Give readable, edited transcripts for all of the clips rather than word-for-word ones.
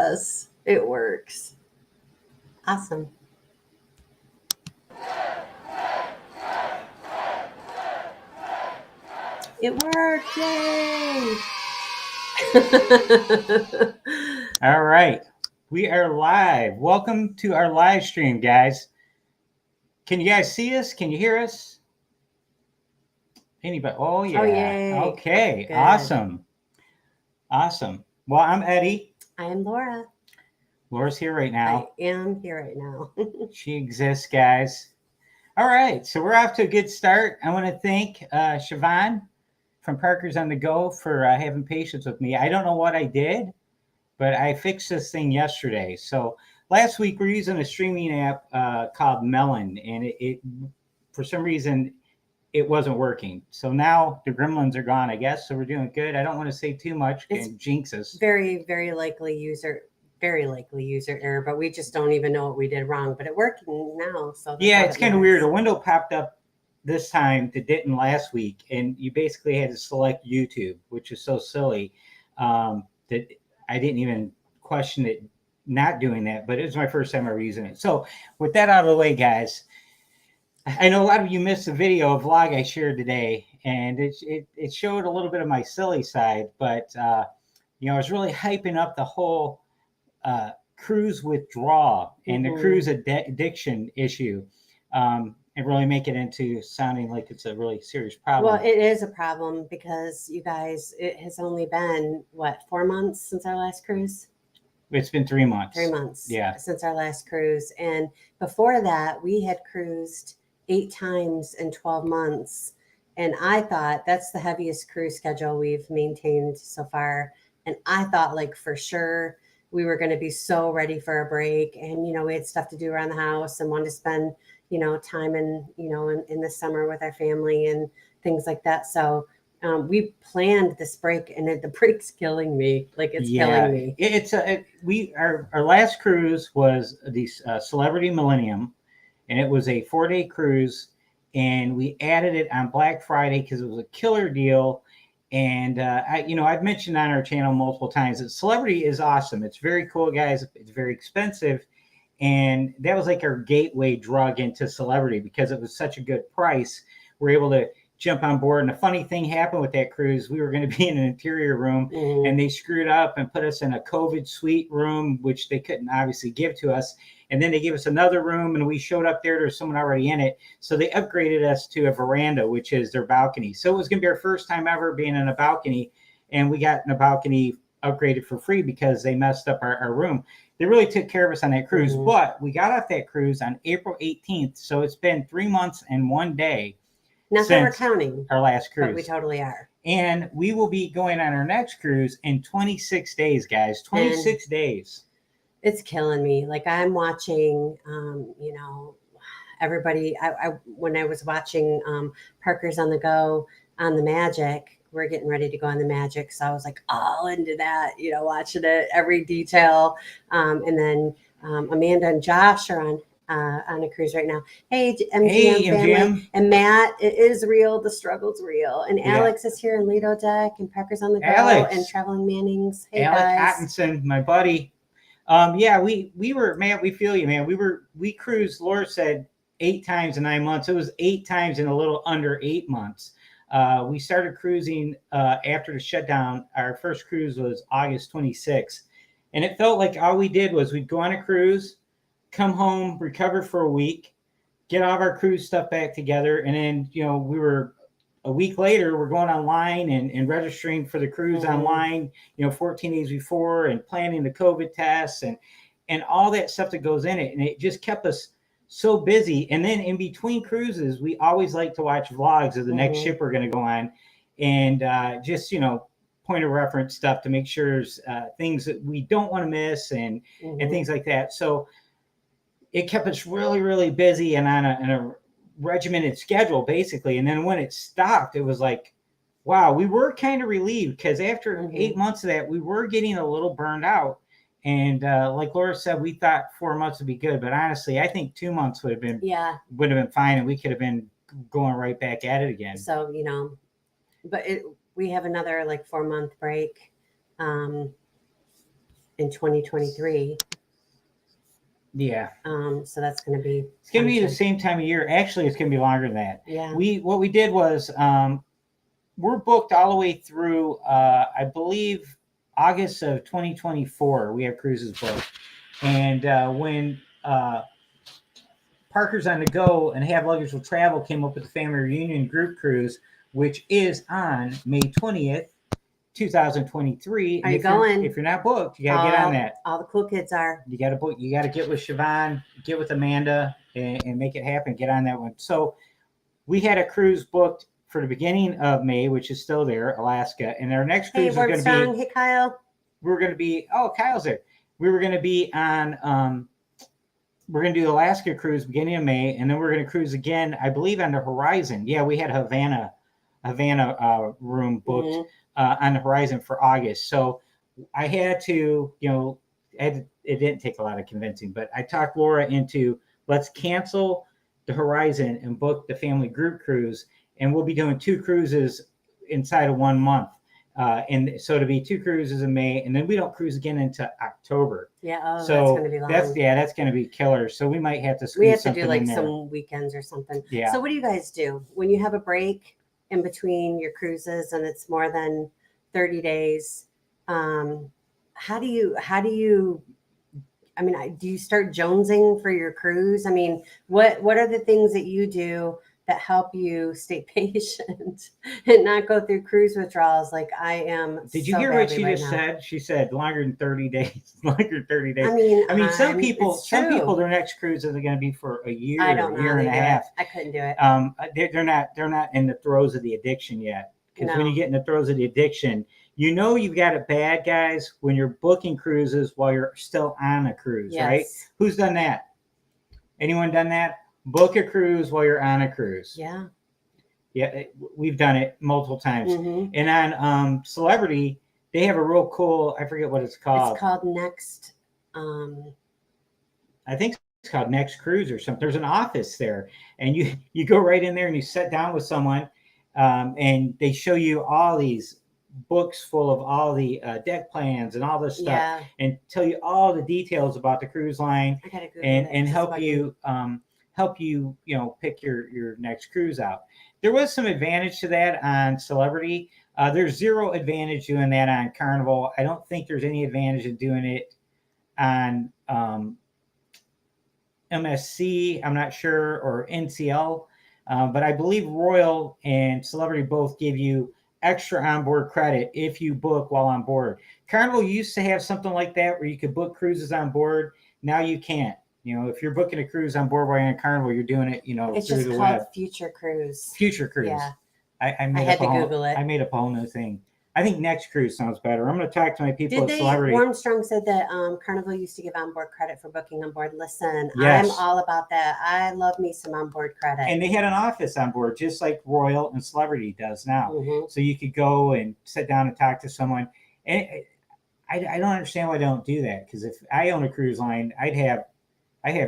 does. It works. Awesome. It worked. Yay. All right. We are live. Welcome to our live stream, guys. Can you guys see us? Can you hear us? Anybody? Oh, yeah. Oh, yay. Okay. Good. Awesome. Awesome. Well, I'm Eddie. I am Laura. Laura's here right now. I am here right now. She exists, guys. All right. So we're off to a good start. I want to thank Siobhan from Parker's on the Go for having patience with me. I don't know what I did, but I fixed this thing yesterday. So last week we're using a streaming app called Melon, and it for some reason it wasn't working. So now the gremlins are gone, I guess. So we're doing good. I don't want to say too much and jinx us. Very, very likely user error, but we just don't even know what we did wrong. But it worked now. So yeah, it's kind of weird. A window popped up this time that didn't last week, and you basically had to select YouTube, which is so silly that I didn't even question it not doing that, but it was my first time ever using it. So with that out of the way, guys, I know a lot of you missed the video vlog I shared today, and it showed a little bit of my silly side, but I was really hyping up the whole cruise withdrawal and the cruise addiction issue, and really make it into sounding like it's a really serious problem. Well, it is a problem because you guys, it has only been 4 months since our last cruise? It's been 3 months. 3 months. Yeah. Since our last cruise. And before that, we had cruised 8 times in 12 months. And I thought that's the heaviest cruise schedule we've maintained so far. And I thought for sure we were going to be so ready for a break. And, we had stuff to do around the house and wanted to spend, time in the summer with our family and things like that. So we planned this break, and the break's killing me. It's killing me. Our last cruise was the Celebrity Millennium, and it was a 4-day cruise, and we added it on Black Friday because it was a killer deal. And I've mentioned on our channel multiple times that Celebrity is awesome. It's very cool, guys. It's very expensive, and that was like our gateway drug into Celebrity because it was such a good price. We're able to jump on board. And a funny thing happened with that cruise. We were going to be in an interior room, and they screwed up and put us in a COVID suite room, which they couldn't obviously give to us. And then they gave us another room, and we showed up there was someone already in it. So they upgraded us to a veranda, which is their balcony. So it was going to be our first time ever being in a balcony, and we got in a balcony upgraded for free because they messed up our room. They really took care of us on that cruise. But we got off that cruise on April 18th. So it's been 3 months and 1 day. Not that we're counting our last cruise. But we totally are. And we will be going on our next cruise in 26 days, guys. 26 days. It's killing me. I'm watching, everybody. When I was watching Parker's on the Go on the Magic, we're getting ready to go on the Magic. So I was all into that, watching it, every detail. And then Amanda and Josh are on a cruise right now. Hey, MGM family. MGM. And Matt, it is real. The struggle's real. And Alex is here in Lido Deck, and Parker's on the Go, and Traveling Mannings. Hey, Alex guys. Atkinson, my buddy. We were, man, we feel you, man. We cruised, Laura said 8 times in 9 months. It was 8 times in a little under 8 months. We started cruising after the shutdown. Our first cruise was August 26th. And it felt like all we did was we'd go on a cruise, come home, recover for a week, get all of our cruise stuff back together. And then, we were a week later, we're going online and registering for the cruise online, 14 days before, and planning the COVID tests and all that stuff that goes in it. And it just kept us so busy. And then in between cruises, we always like to watch vlogs of the next ship we're going to go on, and just, point of reference stuff to make sure there's things that we don't want to miss and things like that. So it kept us really, really busy and on a regimented schedule, basically. And then when it stopped, it was like, wow, we were kind of relieved, because after 8 months of that, we were getting a little burned out. And like Laura said, we thought 4 months would be good, but honestly, I think 2 months would have been fine, and we could have been going right back at it again. So, but we have another 4-month break. in 2023. Yeah. So that's going to be. It's going to be the same time of year. Actually, it's going to be longer than that. Yeah. What we did was we're booked all the way through, I believe, August of 2024. We have cruises booked. And when Parker's on the Go and Have Luggage Will Travel came up with the Family Reunion Group Cruise, which is on May 20th, 2023. Are you going? If you're not booked, you got to get on that. All the cool kids are. You got to book. You got to get with Siobhan, get with Amanda, and make it happen. Get on that one. So we had a cruise booked for the beginning of May, which is still there, Alaska. And our next cruise is going to be. Hey, Kyle. We're going to be. Oh, Kyle's there. We were going to be on. We're going to do the Alaska cruise beginning of May, and then we're going to cruise again, I believe, on the Horizon. Yeah, we had Havana room booked on the Horizon for August. So I had to, it didn't take a lot of convincing, but I talked Laura into let's cancel the Horizon and book the family group cruise, and we'll be doing 2 cruises inside of 1 month. And so to be 2 cruises in May, and then we don't cruise again into October. Yeah, so that's going to be long. That's going to be killer. So we might have to squeeze we have to something do like in there. Some weekends or something. Yeah. So what do you guys do when you have a break in between your cruises and it's more than 30 days? How do you? I mean, do you start jonesing for your cruise? I mean, what are the things that you do that help you stay patient and not go through cruise withdrawals like I am? Did you hear what she just said? She said longer than 30 days. Longer than 30 days. I mean, some people, their next cruise is going to be for a year, I don't know, year and a half. I couldn't do it. They're not in the throes of the addiction yet. Because when you get in the throes of the addiction, you've got it bad, guys, when you're booking cruises while you're still on a cruise, right? Who's done that? Anyone done that? Book a cruise while you're on a cruise. Yeah. Yeah, we've done it multiple times. Mm-hmm. And on Celebrity, they have a real cool, I forget what it's called. It's called Next. I think it's called Next Cruise or something. There's an office there. And you go right in there and you sit down with someone and they show you all these books full of all the deck plans and all this stuff and tell you all the details about the cruise line and help you pick your next cruise out. There was some advantage to that on Celebrity. There's zero advantage doing that on Carnival. I don't think there's any advantage in doing it on MSC, I'm not sure, or NCL. But I believe Royal and Celebrity both give you extra onboard credit if you book while on board. Carnival used to have something like that where you could book cruises on board. Now you can't. If you're booking a cruise on board while you're on Carnival, you're doing it, it's through just the called web. Future Cruise. Future Cruise. Yeah. I had to Google it. I made up a whole new thing. I think Next Cruise sounds better. I'm going to talk to my people at Celebrity. Armstrong said that Carnival used to give onboard credit for booking on board. Listen, yes. I'm all about that. I love me some onboard credit. And they had an office on board, just like Royal and Celebrity does now. Mm-hmm. So you could go and sit down and talk to someone. And I don't understand why they don't do that. Because if I own a cruise line, I have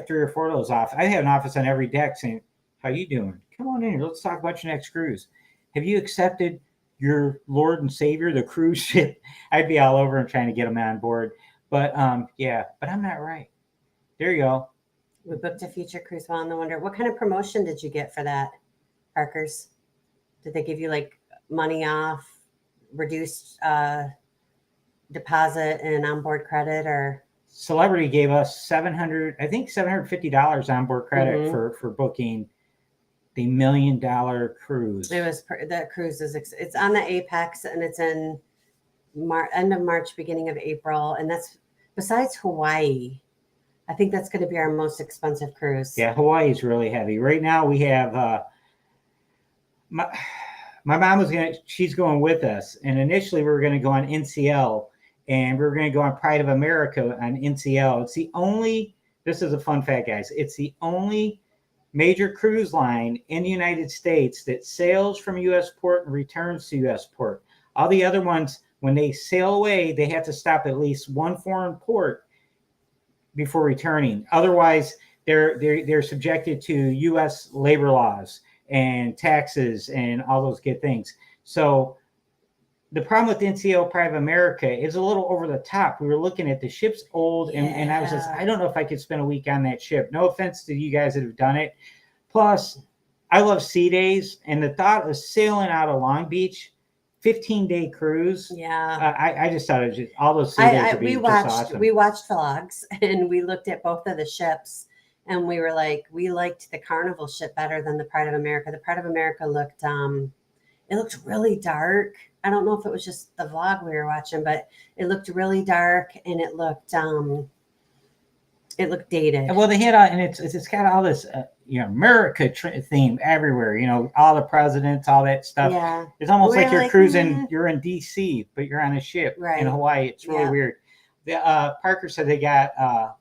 3 or 4 of those off. I have an office on every deck saying, "How you doing? Come on in here. Let's talk about your next cruise. Have you accepted your Lord and Savior, the cruise ship?" I'd be all over and trying to get them on board. But but I'm not right. There you go. We booked a Future Cruise while on the Wonder. What kind of promotion did you get for that, Parkers? Did they give you like money off, reduced deposit and onboard credit, or? Celebrity gave us $750 onboard credit for booking the $1 million cruise. It was that cruise it's on the Apex and it's in end of March, beginning of April, and that's besides Hawaii. I think that's going to be our most expensive cruise. Yeah, Hawaii is really heavy right now. We have my mom she's going with us, and initially we were going to go on NCL. And we're going to go on Pride of America on NCL. It's the only, this is a fun fact, guys. It's the only major cruise line in the United States that sails from U.S. port and returns to U.S. port. All the other ones, when they sail away, they have to stop at least one foreign port before returning. Otherwise, they're subjected to U.S. labor laws and taxes and all those good things. So the problem with NCO Private America is a little over the top. We were looking at the ship's old, and I was just, I don't know if I could spend a week on that ship. No offense to you guys that have done it. Plus, I love sea days, and the thought of sailing out of Long Beach, 15-day cruise. Yeah. I just thought it just all those sea days would be just awesome. We watched vlogs and we looked at both of the ships, and we were like, we liked the Carnival ship better than the Pride of America. The Pride of America looked it looked really dark. I don't know if it was just the vlog we were watching, but it looked really dark, and it looked dated. Well, they had and it's got all this America theme everywhere. All the presidents, all that stuff. Yeah, it's almost like you're cruising. You're in DC, but you're on a ship in Hawaii. It's really weird. The Parker said they got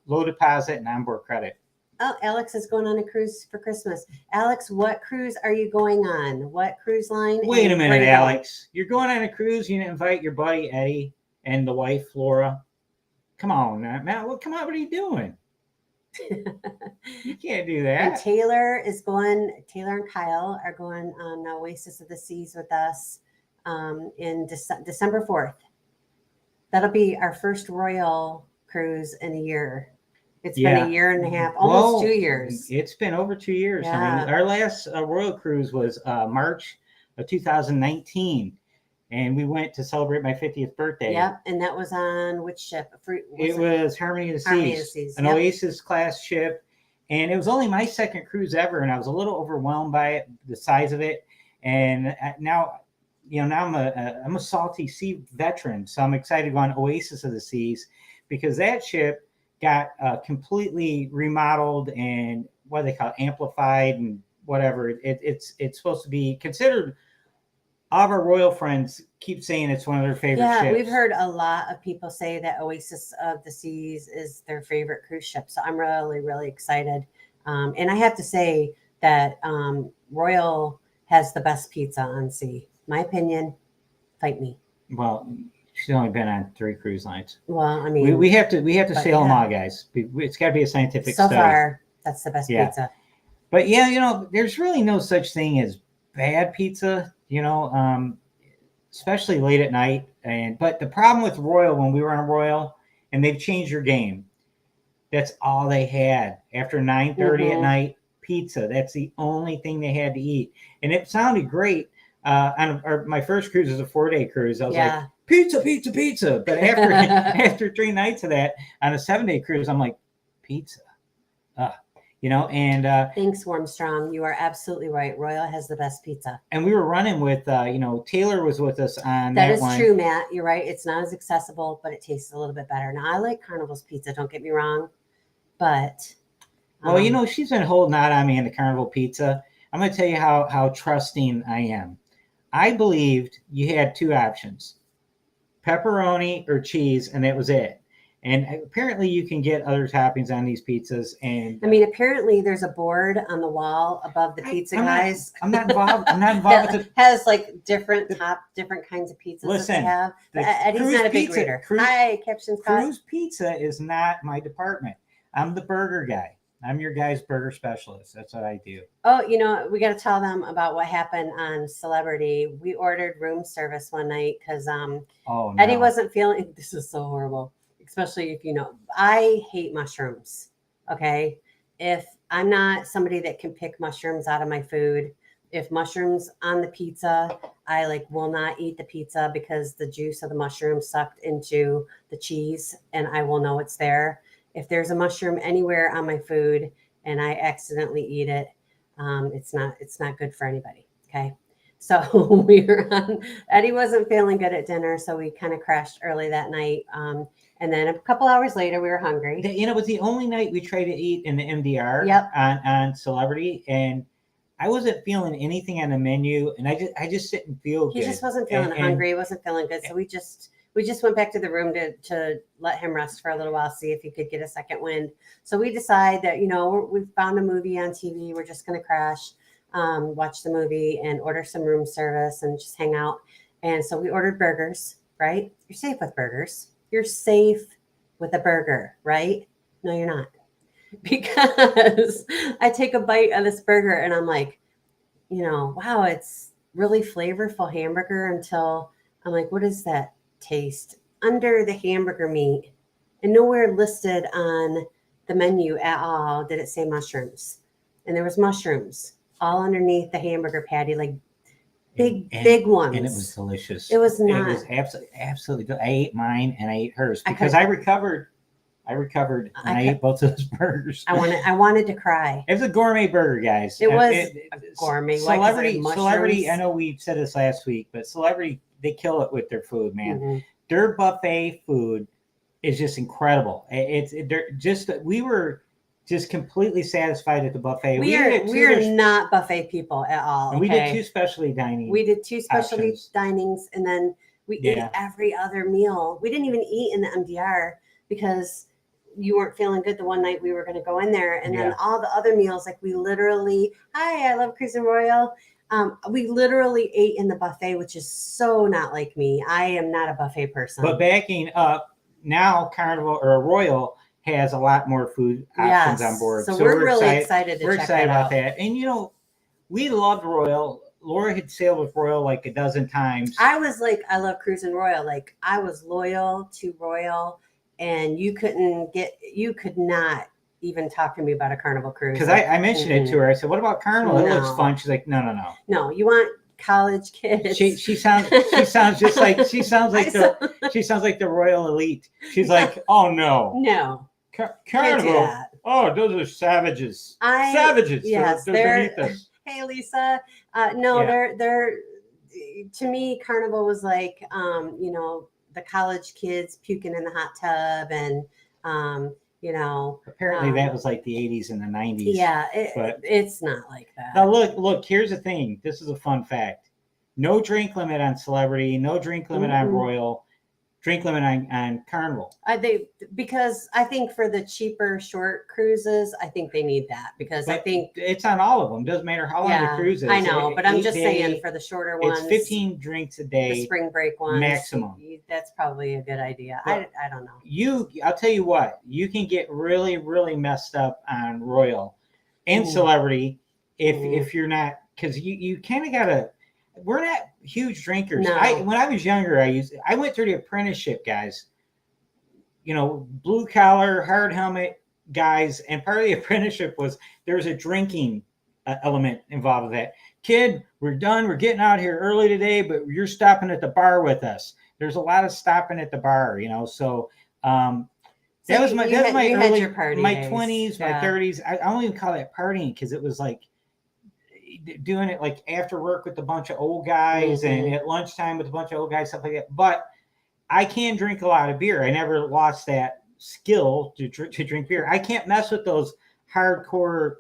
low deposit and onboard credit. Oh, Alex is going on a cruise for Christmas. Alex, what cruise are you going on? What cruise line? Wait a minute, Alex. You're going on a cruise. You didn't invite your buddy Eddie and the wife Flora. Come on, Matt. Come on. What are you doing? You can't do that. And Taylor and Kyle are going on Oasis of the Seas with us in December 4th. That'll be our first Royal cruise in a year. It's been a year and a half, almost 2 years. It's been over 2 years. Yeah. I mean, our last Royal cruise was March of 2019. And we went to celebrate my 50th birthday. Yep, and that was on which ship? It was Harmony of the Seas, an Oasis class ship. And it was only my second cruise ever, and I was a little overwhelmed by it, the size of it. And now I'm a salty sea veteran, so I'm excited to go on Oasis of the Seas because that ship got completely remodeled and what they call it, amplified and whatever. It's supposed to be considered. All of our Royal friends keep saying it's one of their favorite ships. Yeah, we've heard a lot of people say that Oasis of the Seas is their favorite cruise ship. So I'm really, really excited. And I have to say that Royal has the best pizza on sea. My opinion, fight me. Well, she's only been on 3 cruise lines. Well, I mean, we have to sail them all, guys. It's got to be a scientific study. So far, that's the best pizza. But there's really no such thing as bad pizza. Especially late at night. But the problem with Royal, when we were on Royal, and they've changed your game, that's all they had. After 9:30 at night, pizza. That's the only thing they had to eat. And it sounded great. On my first cruise was a 4-day cruise. I was like, pizza, pizza, pizza. But after 3 nights of that, on a 7-day cruise, I'm like, pizza. Thanks, Warmstrong. You are absolutely right. Royal has the best pizza. And we were running with, Taylor was with us on that is true, Matt. You're right. It's not as accessible, but it tastes a little bit better. Now, I like Carnival's pizza. Don't get me wrong. But. Well, she's been holding out on me in the Carnival pizza. I'm going to tell you how trusting I am. I believed you had 2 options, pepperoni or cheese, and that was it. And apparently you can get other toppings on these pizzas. And I mean, apparently there's a board on the wall above the pizza guys. I'm not involved. I'm not involved with it. Has like different kinds of pizzas that they have. Eddie's not a big reader. Hi, Caption Scott. Cruise pizza is not my department. I'm the burger guy. I'm your guy's burger specialist. That's what I do. Oh, we got to tell them about what happened on Celebrity. We ordered room service one night because Eddie wasn't feeling. This is so horrible. Especially if I hate mushrooms. Okay. If I'm not somebody that can pick mushrooms out of my food, if mushrooms on the pizza, I will not eat the pizza because the juice of the mushroom sucked into the cheese and I will know it's there. If there's a mushroom anywhere on my food and I accidentally eat it, it's not good for anybody. Okay. So Eddie wasn't feeling good at dinner. So we kind of crashed early that night. And then a couple hours later, we were hungry. It was the only night we tried to eat in the MDR on Celebrity. And I wasn't feeling anything on the menu. And I just didn't feel good. He just wasn't feeling hungry. He wasn't feeling good. So we just went back to the room to let him rest for a little while, see if he could get a second wind. So we decided that, we found a movie on TV. We're just going to crash, watch the movie and order some room service and just hang out. And so we ordered burgers, right? You're safe with burgers. You're safe with a burger, right? No, you're not. Because I take a bite of this burger and I'm like, wow, it's really flavorful hamburger until I'm like, what does that taste? Under the hamburger meat, and nowhere listed on the menu at all did it say mushrooms. And there was mushrooms all underneath the hamburger patty, like big ones. And it was delicious. It was not. It was absolutely. I ate mine and I ate hers I because could- I recovered. And I ate both of those burgers. I wanted to cry. It was a gourmet burger, guys. It was gourmet. Celebrity. I know we said this last week, but Celebrity, they kill it with their food, man. Mm-hmm. Their buffet food is just incredible. We were just completely satisfied at the buffet. We are not buffet people at all. And we did 2 specialty dining. We did 2 specialty dinings, and then we ate every other meal. We didn't even eat in the MDR because you weren't feeling good the one night we were going to go in there. And then all the other meals, like we literally, I love Cruisin' Royal. We literally ate in the buffet, which is so not like me. I am not a buffet person. But backing up, now Carnival or Royal has a lot more food options on board. So we're really excited We're excited about that. And we loved Royal. Laura had sailed with Royal like a dozen times. I was like, I love Cruisin' Royal. Like I was loyal to Royal, and you could not even talk to me about a Carnival cruise. Because I mentioned it to her. I said, what about Carnival? It looks fun. She's like, no. No, you want college kids. She sounds just like she sounds like the Royal Elite. She's like, oh no. Carnival. Oh, those are savages. Savages. Yes, they're beneath us. Hey Lisa. They're to me, Carnival was like the college kids puking in the hot tub, and apparently that was like the 80s and the 90s. Yeah, it's not like that. Now look, here's the thing. This is a fun fact. No drink limit on Celebrity, no drink limit on Royal, drink limit on Carnival. Because I think for the cheaper short cruises, I think they need that, because I think it's on all of them. Doesn't matter how long the cruise is. I know, but I'm just saying for the shorter ones, it's 15 drinks a day. The spring break ones maximum. That's probably a good idea. I don't know. I'll tell you what, you can get really, really messed up on Royal and Celebrity if you're not, because you kind of gotta. We're not huge drinkers. No. When I was younger, I went through the apprenticeship, guys. Blue collar, hard helmet guys, and part of the apprenticeship was there was a drinking element involved with that. Kid, we're done. We're getting out here early today, but you're stopping at the bar with us. There's a lot of stopping at the bar, So that was my early, my 20s, my 30s. I don't even call that partying, because it was like doing it like after work with a bunch of old guys and at lunchtime with a bunch of old guys, stuff like that. But I can drink a lot of beer. I never lost that skill to drink beer. I can't mess with those hardcore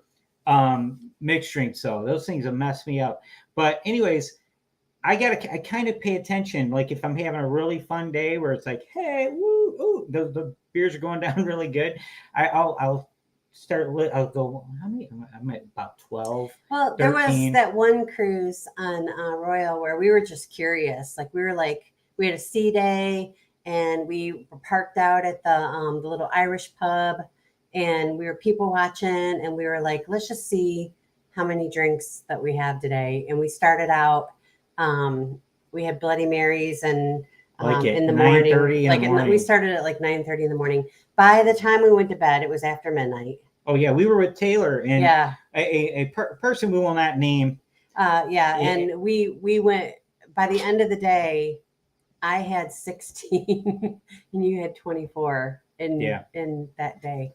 mixed drinks, though. Those things will mess me up. But anyways, I kind of pay attention. Like if I'm having a really fun day where it's like, hey, woo, ooh, the beers are going down really good, I'll go, how many? I'm at about 12. Well, 13. There was that one cruise on Royal where we were just curious. Like we had a sea day, and we were parked out at the little Irish pub, and we were people watching, and we were like, let's just see how many drinks that we have today. And we started out, we had Bloody Marys and in the morning. We started at like 9:30 in the morning. By the time we went to bed, it was after midnight. Oh yeah, we were with Taylor and a person we will not name. And we went. By the end of the day, I had 16, and you had 24 in that day.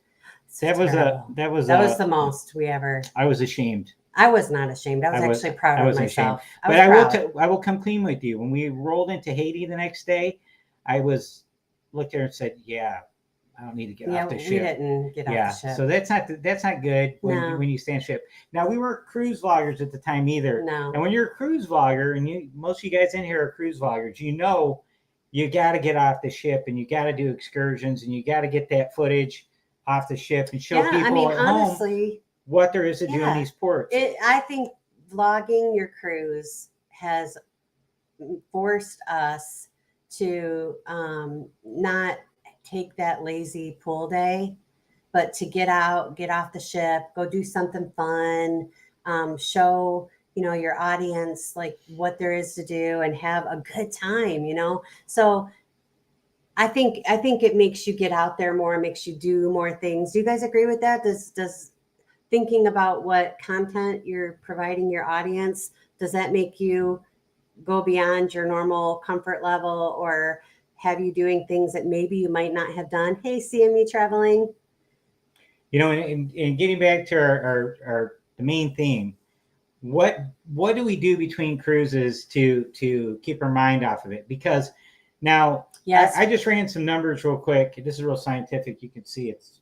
That was the most we ever. I was ashamed. I was not ashamed. I was actually proud of myself. I will come clean with you. When we rolled into Haiti the next day, I looked there and said, "Yeah, I don't need to get off the ship." We didn't get off the ship. So that's not good when you stand ship. Now, we weren't cruise vloggers at the time either. No. And when you're a cruise vlogger, and most of you guys in here are cruise vloggers, you got to get off the ship, and you got to do excursions, and you got to get that footage off the ship and show people at home what there is to do in these ports. I think vlogging your cruise has forced us to not take that lazy pool day, but to get out, get off the ship, go do something fun, show your audience, like what there is to do and have a good time. So I think it makes you get out there more, makes you do more things. Do you guys agree with that? Does thinking about what content you're providing your audience, does that make you go beyond your normal comfort level, or have you doing things that maybe you might not have done? Hey, seeing me traveling. And getting back to our the main theme, what do we do between cruises to keep our mind off of it? Because now Yes. I just ran some numbers real quick. This is real scientific. You can see it's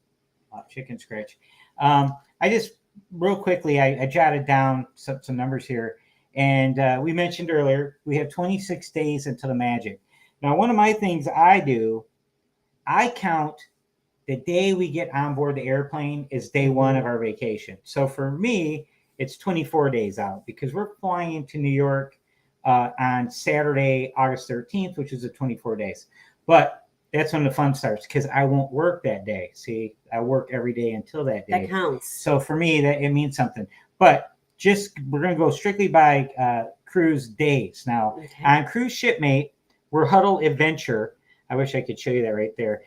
chicken scratch. I just real quickly I jotted down some numbers here, and we mentioned earlier we have 26 days until the magic. Now, one of my things I do, I count the day we get on board the airplane is day one of our vacation. So for me, it's 24 days out because we're flying into New York on Saturday, August 13th, which is the 24 days. But that's when the fun starts because I won't work that day. See, I work every day until that day. That counts. So for me, that it means something. But we're going to go strictly by cruise days. Now, on Cruise Shipmate, we're Huddle Adventure. I wish I could show you that right there.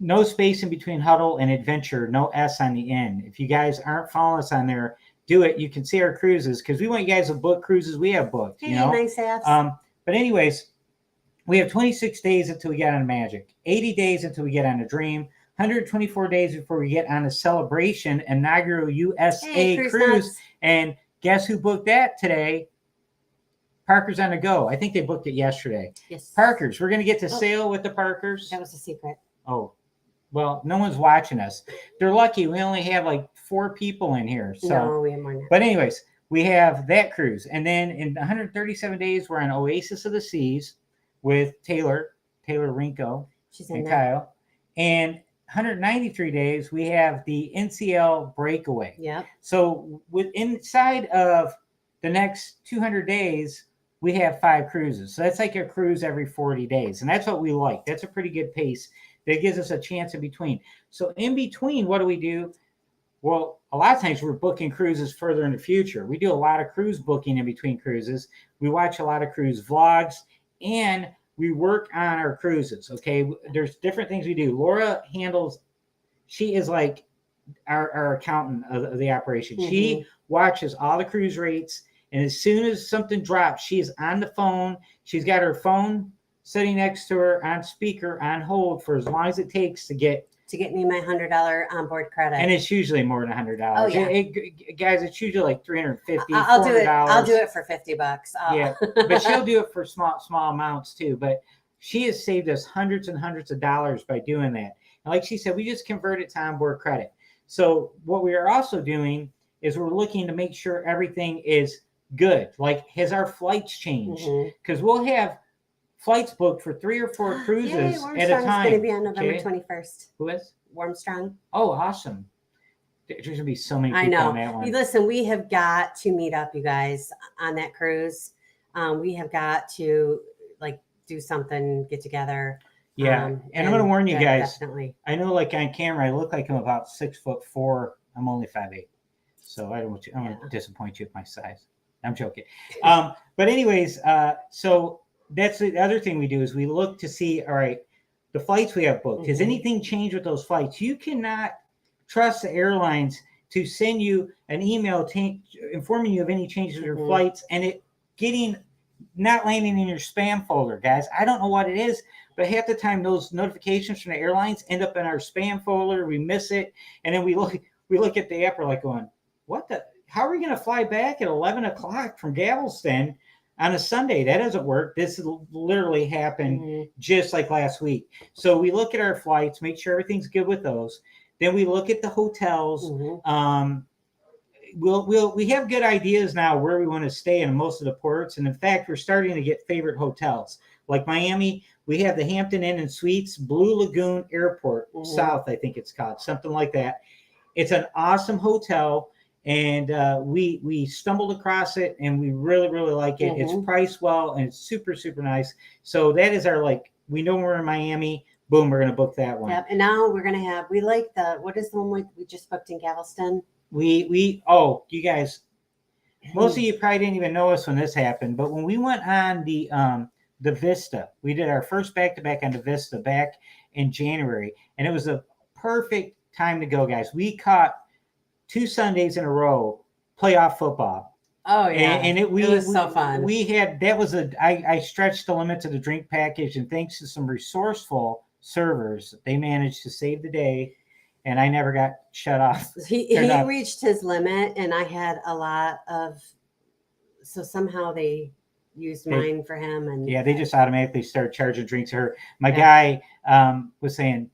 No space in between Huddle and Adventure, no S on the end. If you guys aren't following us on there, do it. You can see our cruises because we want you guys to book cruises we have booked. Hey, nice apps. But anyways, we have 26 days until we get on Magic, 80 days until we get on a Dream, 124 days before we get on a Celebration inaugural USA cruise. And guess who booked that today? Parker's on the Go. I think they booked it yesterday. Yes. Parker's. We're going to get to sail with the Parkers. That was a secret. Oh, well, no one's watching us. They're lucky. We only have like 4 people in here. So, no, we have more than that. But anyways, we have that cruise. And then in 137 days, we're on Oasis of the Seas with Taylor Rinko, and Kyle. And 193 days, we have the NCL Breakaway. Yep. So inside of the next 200 days, we have 5 cruises. So that's like a cruise every 40 days. And that's what we like. That's a pretty good pace. That gives us a chance in between. So in between, what do we do? Well, a lot of times we're booking cruises further in the future. We do a lot of cruise booking in between cruises. We watch a lot of cruise vlogs, and we work on our cruises. Okay, there's different things we do. Laura handles, she is like our accountant of the operation. Mm-hmm. She watches all the cruise rates, and as soon as something drops, she is on the phone. She's got her phone sitting next to her on speaker on hold for as long as it takes to get me my $100 onboard credit. And it's usually more than $100. Oh, yeah. Guys, it's usually like $350, I'll do it. I'll do it for $50. Yeah, but she'll do it for small amounts too. But she has saved us hundreds and hundreds of dollars by doing that. And like she said, we just convert it to onboard credit. So what we are also doing is we're looking to make sure everything is good. Like, has our flights changed? Because we'll have flights booked for 3 or 4 cruises at a time. Is going to be on November 21st. Who is? Warmstrong. Oh, awesome. There's going to be so many people on that one. Listen, we have got to meet up, you guys, on that cruise. We have got to do something, get together. Yeah. And I'm going to warn you guys. Definitely. I know on camera, I look like I'm about 6'4". I'm only 5'8". So I don't want to disappoint you with my size. I'm joking. But anyways, so that's the other thing we do is we look to see, all right, the flights we have booked. Has anything changed with those flights? You cannot trust the airlines to send you an email informing you of any changes in your flights and it not landing in your spam folder, guys. I don't know what it is, but half the time those notifications from the airlines end up in our spam folder. We miss it, and then we look at the app. We're like going, "What the? How are we going to fly back at 11 o'clock from Galveston on a Sunday? That doesn't work." This literally happened just like last week. So we look at our flights, make sure everything's good with those. Then we look at the hotels. We have good ideas now where we want to stay in most of the ports. And in fact, we're starting to get favorite hotels. Like Miami, we have the Hampton Inn and Suites, Blue Lagoon Airport South, I think it's called, something like that. It's an awesome hotel. And we stumbled across it, and we really, really like it. It's priced well, and it's super, super nice. So that is we know we're in Miami. Boom, we're going to book that one. Yep. And now we're going to have, what is the one we just booked in Galveston? You guys, most of you probably didn't even know us when this happened, but when we went on the Vista, we did our first back-to-back on the Vista back in January, and it was a perfect time to go, guys. We caught 2 Sundays in a row playoff football. Oh yeah, and it was so fun. We had that was I stretched the limits of the drink package, and thanks to some resourceful servers, they managed to save the day, and I never got shut off. He reached his limit, and I had a lot of. So somehow they used mine for him, and yeah, they just automatically started charging drinks to her. My guy was saying,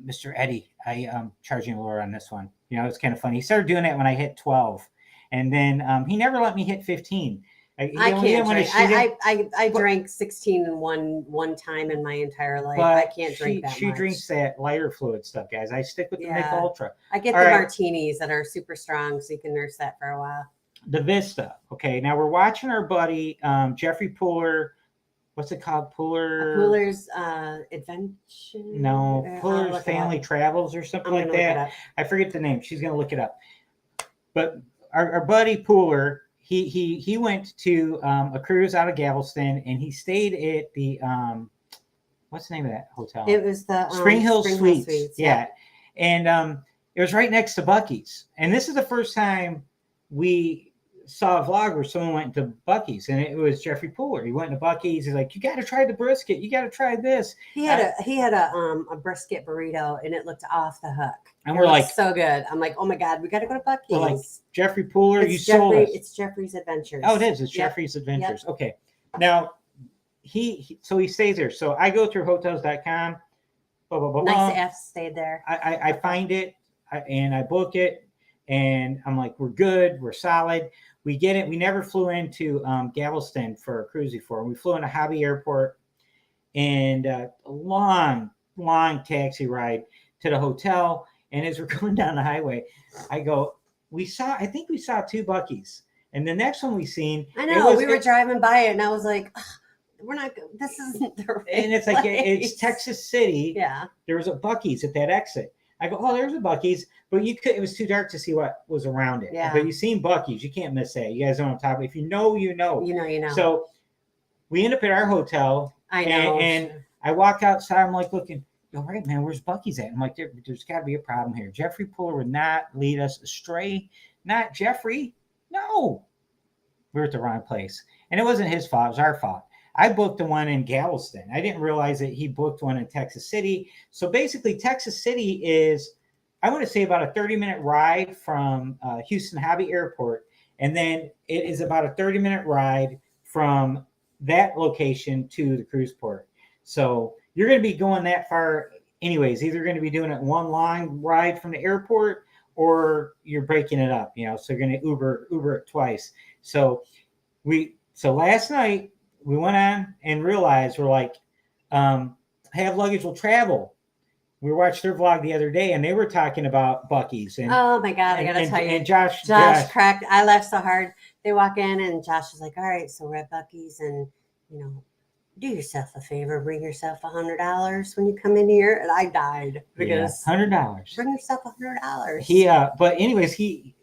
Mr. Eddie, I am charging lower on this one. You know, it's kind of funny. He started doing it when I hit 12, and then he never let me hit 15. I can't drink. I drank 16 in one time in my entire life. I can't drink that much. She drinks that lighter fluid stuff, guys. I stick with the Mick Ultra. I get the martinis that are super strong, so you can nurse that for a while. The Vista. Okay, now we're watching our buddy Jeffrey Pooler. What's it called? Pooler's Adventure? No, Pooler's Family Travels or something like that. I forget the name. She's gonna look it up. But our buddy Pooler, he went to a cruise out of Galveston, and he stayed at the what's the name of that hotel? It was the Spring Hill Suites. Yeah. And it was right next to Buc-ee's. And this is the first time we saw a vlog where someone went to Buc-ee's, and it was Jeffrey Pooler. He went to Buc-ee's. He's like, "You got to try the brisket. You got to try this." He had a brisket burrito, and it looked off the hook. And we're like, so good. I'm like, oh my god, we got to go to Buc-ee's. We're like, Jeffrey Pooler, you sold us. It's Jeffrey's Adventures. Oh, it is. It's Jeffrey's Adventures. Yep. Okay. Now he stays there. So I go through hotels.com. Nice F stayed there. I find it and I book it, and I'm like, we're good. We're solid. We get it. We never flew into Galveston for a cruise before. We flew into Hobby Airport, and a long taxi ride to the hotel. And as we're going down the highway, I go, I think we saw 2 Buc-ee's. And the next one we seen. I know, we were driving by it, and I was like, this isn't the right And it's place. like, it's Texas City. Yeah. There was a Buc-ee's at that exit. I go, oh, there's a Buc-ee's, but it was too dark to see what was around it. Yeah. But you've seen Buc-ee's. You can't miss that. You guys know what I'm talking about. If you know, you know. You know. So we end up at our hotel. I know. And I walk outside. I'm like looking, all right, man, where's Buc-ee's at? I'm like, there's got to be a problem here. Jeffrey Pooler would not lead us astray. Not Jeffrey. No. We were at the wrong place. And it wasn't his fault. It was our fault. I booked the one in Galveston. I didn't realize that he booked one in Texas City. So basically, Texas City is, I want to say, about a 30-minute ride from Houston Hobby Airport. And then it is about a 30-minute ride from that location to the cruise port. So you're going to be going that far anyways. Either going to be doing it one long ride from the airport, or you're breaking it up, so you're going to Uber it twice. So last night we went on and realized we're like, Have Luggage Will Travel. We watched their vlog the other day, and they were talking about Buc-ee's. And, oh my god, I gotta tell you. And Josh cracked. I laughed so hard. They walk in, and Josh is like, "All right, so we're at Buc-ee's, and do yourself a favor, bring yourself $100 when you come in here." And I died because $100. Bring yourself $100. But anyways, him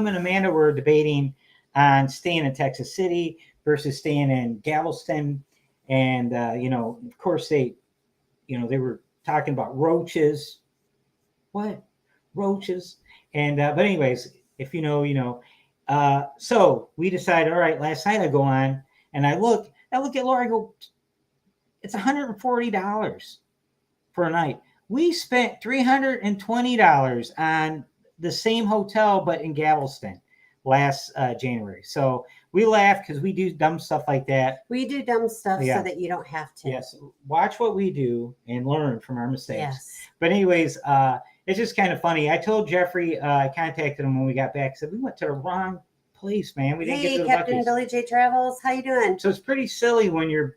and Amanda were debating on staying in Texas City versus staying in Galveston, and of course they were talking about roaches. What? Roaches? And but anyways, if you know, you know. So we decided, all right, last night I go on and I look at Laura, I go, it's $140 for a night. We spent $320 on the same hotel, but in Galveston last January. So we laugh because we do dumb stuff like that. We do dumb stuff so that you don't have to. Yes. Watch what we do and learn from our mistakes. Yes. But anyways, it's just kind of funny. I told Jeffrey, I contacted him when we got back. I said, we went to the wrong place, man. We didn't get to the Captain Buc-ee's. Billy J Travels, how you doing? So it's pretty silly when you're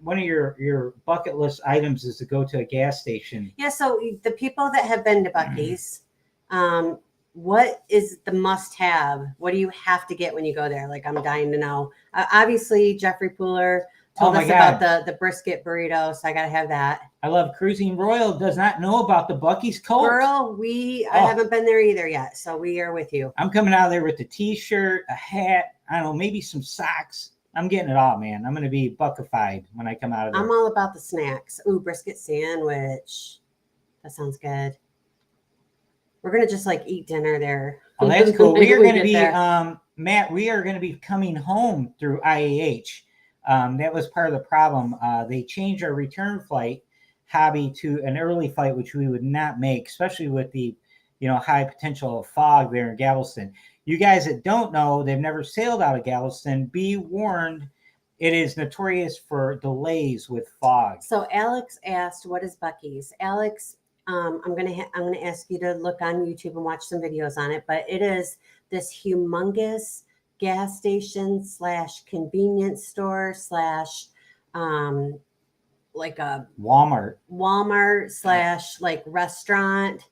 one of your bucket list items is to go to a gas station. Yeah, so the people that have been to Buc-ee's, what is the must-have? What do you have to get when you go there? Like, I'm dying to know. Obviously, Jeffrey Pooler, told Oh us my about God. the brisket burrito, so I gotta have that. I love Cruising Royal does not know about the Bucky's Colt. Girl, I haven't been there either yet, so we are with you. I'm coming out of there with a t-shirt, a hat, I don't know, maybe some socks. I'm getting it all, man. I'm going to be buckified when I come out of there. I'm all about the snacks. Ooh, brisket sandwich. That sounds good. We're going to just like eat dinner there. Oh, that's cool. We are going to be, there. Matt, we are going to be coming home through IAH. That was part of the problem. They changed our return flight hobby to an early flight, which we would not make, especially with the, high potential of fog there in Galveston. You guys that don't know, they've never sailed out of Galveston, be warned, it is notorious for delays with fog. So Alex asked, what is Bucky's? Alex, I'm gonna ask you to look on YouTube and watch some videos on it, but it is this humongous gas station / convenience store / like a Walmart / like restaurant,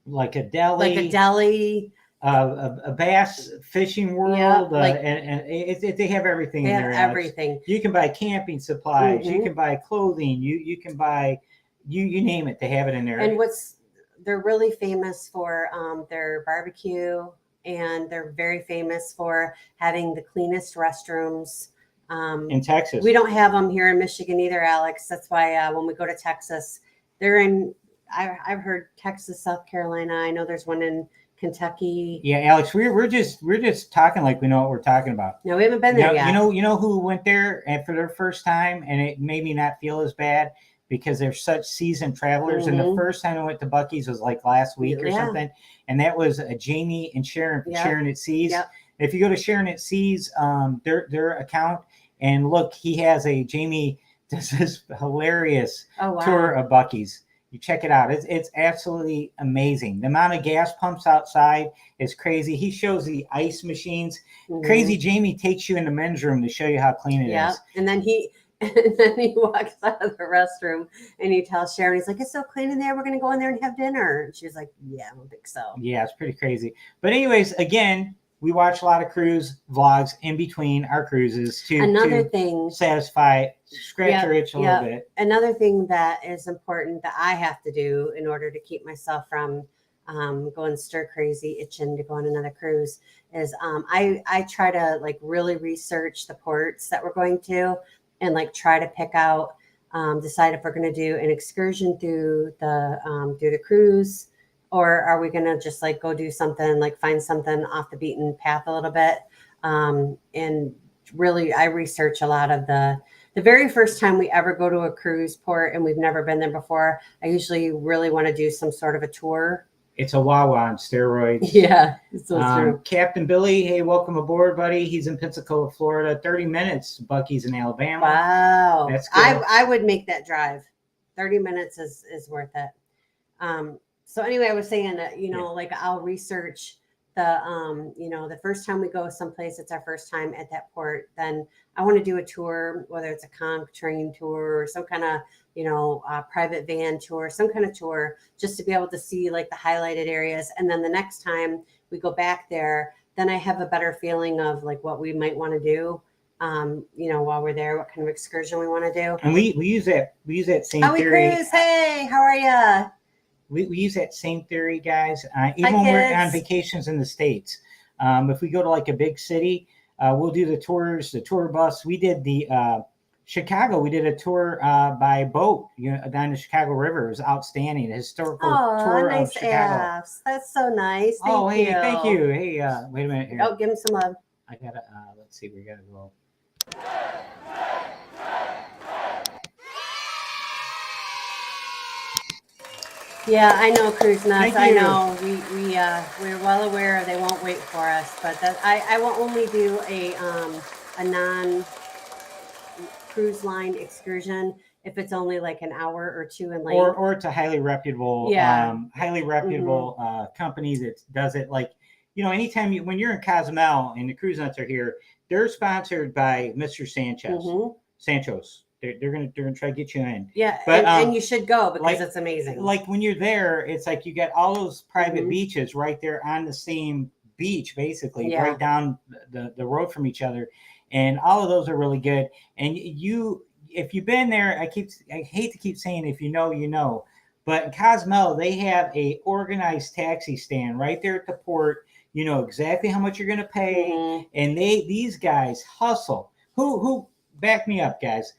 like a deli, a bass fishing world, and they have everything in there. Everything. You can buy camping supplies, you can buy clothing, you can buy you name it. They have it in there. And they're really famous for their barbecue, and they're very famous for having the cleanest restrooms. In Texas, we don't have them here in Michigan either, Alex. That's why when we go to Texas, they're in. I've heard Texas, South Carolina. I know there's one in Kentucky. Yeah, Alex, we're just talking like we know what we're talking about. No, we haven't been there yet. You know who went there and for their first time, and it made me not feel as bad because they're such seasoned travelers. And the first time I went to Bucky's was like last week or something, and that was Jamie and Sharon from Sharon at Seas. Yep. If you go to Sharon at Seas, their account, and look, Jamie does this hilarious tour of Bucky's. You check it out. It's absolutely amazing. The amount of gas pumps outside is crazy. He shows the ice machines. Crazy Jamie takes you in the men's room to show you how clean it is. And then he walks out of the restroom and he tells Sharon, he's like, it's so clean in there. We're going to go in there and have dinner. And she's like, yeah, I don't think so. Yeah, it's pretty crazy. But anyways, again, we watch a lot of cruise vlogs in between our cruises to satisfy, scratch our itch a little bit. Another thing that is important that I have to do in order to keep myself from going stir crazy, itching to go on another cruise is I try to like really research the ports that we're going to and like try to pick out, decide if we're going to do an excursion through the cruise. Or are we going to just like go do something, like find something off the beaten path a little bit? And really, I research a lot of the very first time we ever go to a cruise port and we've never been there before, I usually really want to do some sort of a tour. It's a Wawa on steroids. Yeah, it's so true. Captain Billy, hey, welcome aboard, buddy. He's in Pensacola, Florida. 30 minutes. Bucky's in Alabama. Wow. That's good. I would make that drive. 30 minutes is worth it. So anyway, I was saying that, like I'll research the first time we go someplace, it's our first time at that port, then I want to do a tour, whether it's a conch train tour or some kind of, private van tour, some kind of tour, just to be able to see like the highlighted areas. And then the next time we go back there, then I have a better feeling of like what we might want to do. While we're there, what kind of excursion we want to do. And we use that same theory. Cruise. Hey, how are you? We use that same theory, guys. Even when we're on vacations in the States, if we go to like a big city, we'll do the tours, the tour bus. We did the Chicago. We did a tour by boat, down the Chicago River. It was outstanding. A historical tour of Chicago. Abs. That's so nice. Thank you. Thank you. Hey, wait a minute here. Oh, give him some love. I gotta. Let's see. We gotta go. Yeah, I know, cruise nuts. I know we're well aware they won't wait for us, but that I will only do a non cruise line excursion if it's only like an hour or two in length, or it's a highly reputable company that does it. Like anytime when you're in Cozumel and the cruise nuts are here, they're sponsored by Mr. Sancho's. They're gonna try to get you in. Yeah, but and you should go because it's amazing. Like when you're there, it's like you got all those private beaches right there on the same beach, basically right down the road from each other. and all of those are really good. And you, if you've been there, I hate to keep saying if you know, you know, but in Cozumel they have a organized taxi stand right there at the port. You know exactly how much you're going to pay, Mhm. and these guys hustle. Who back me up, guys?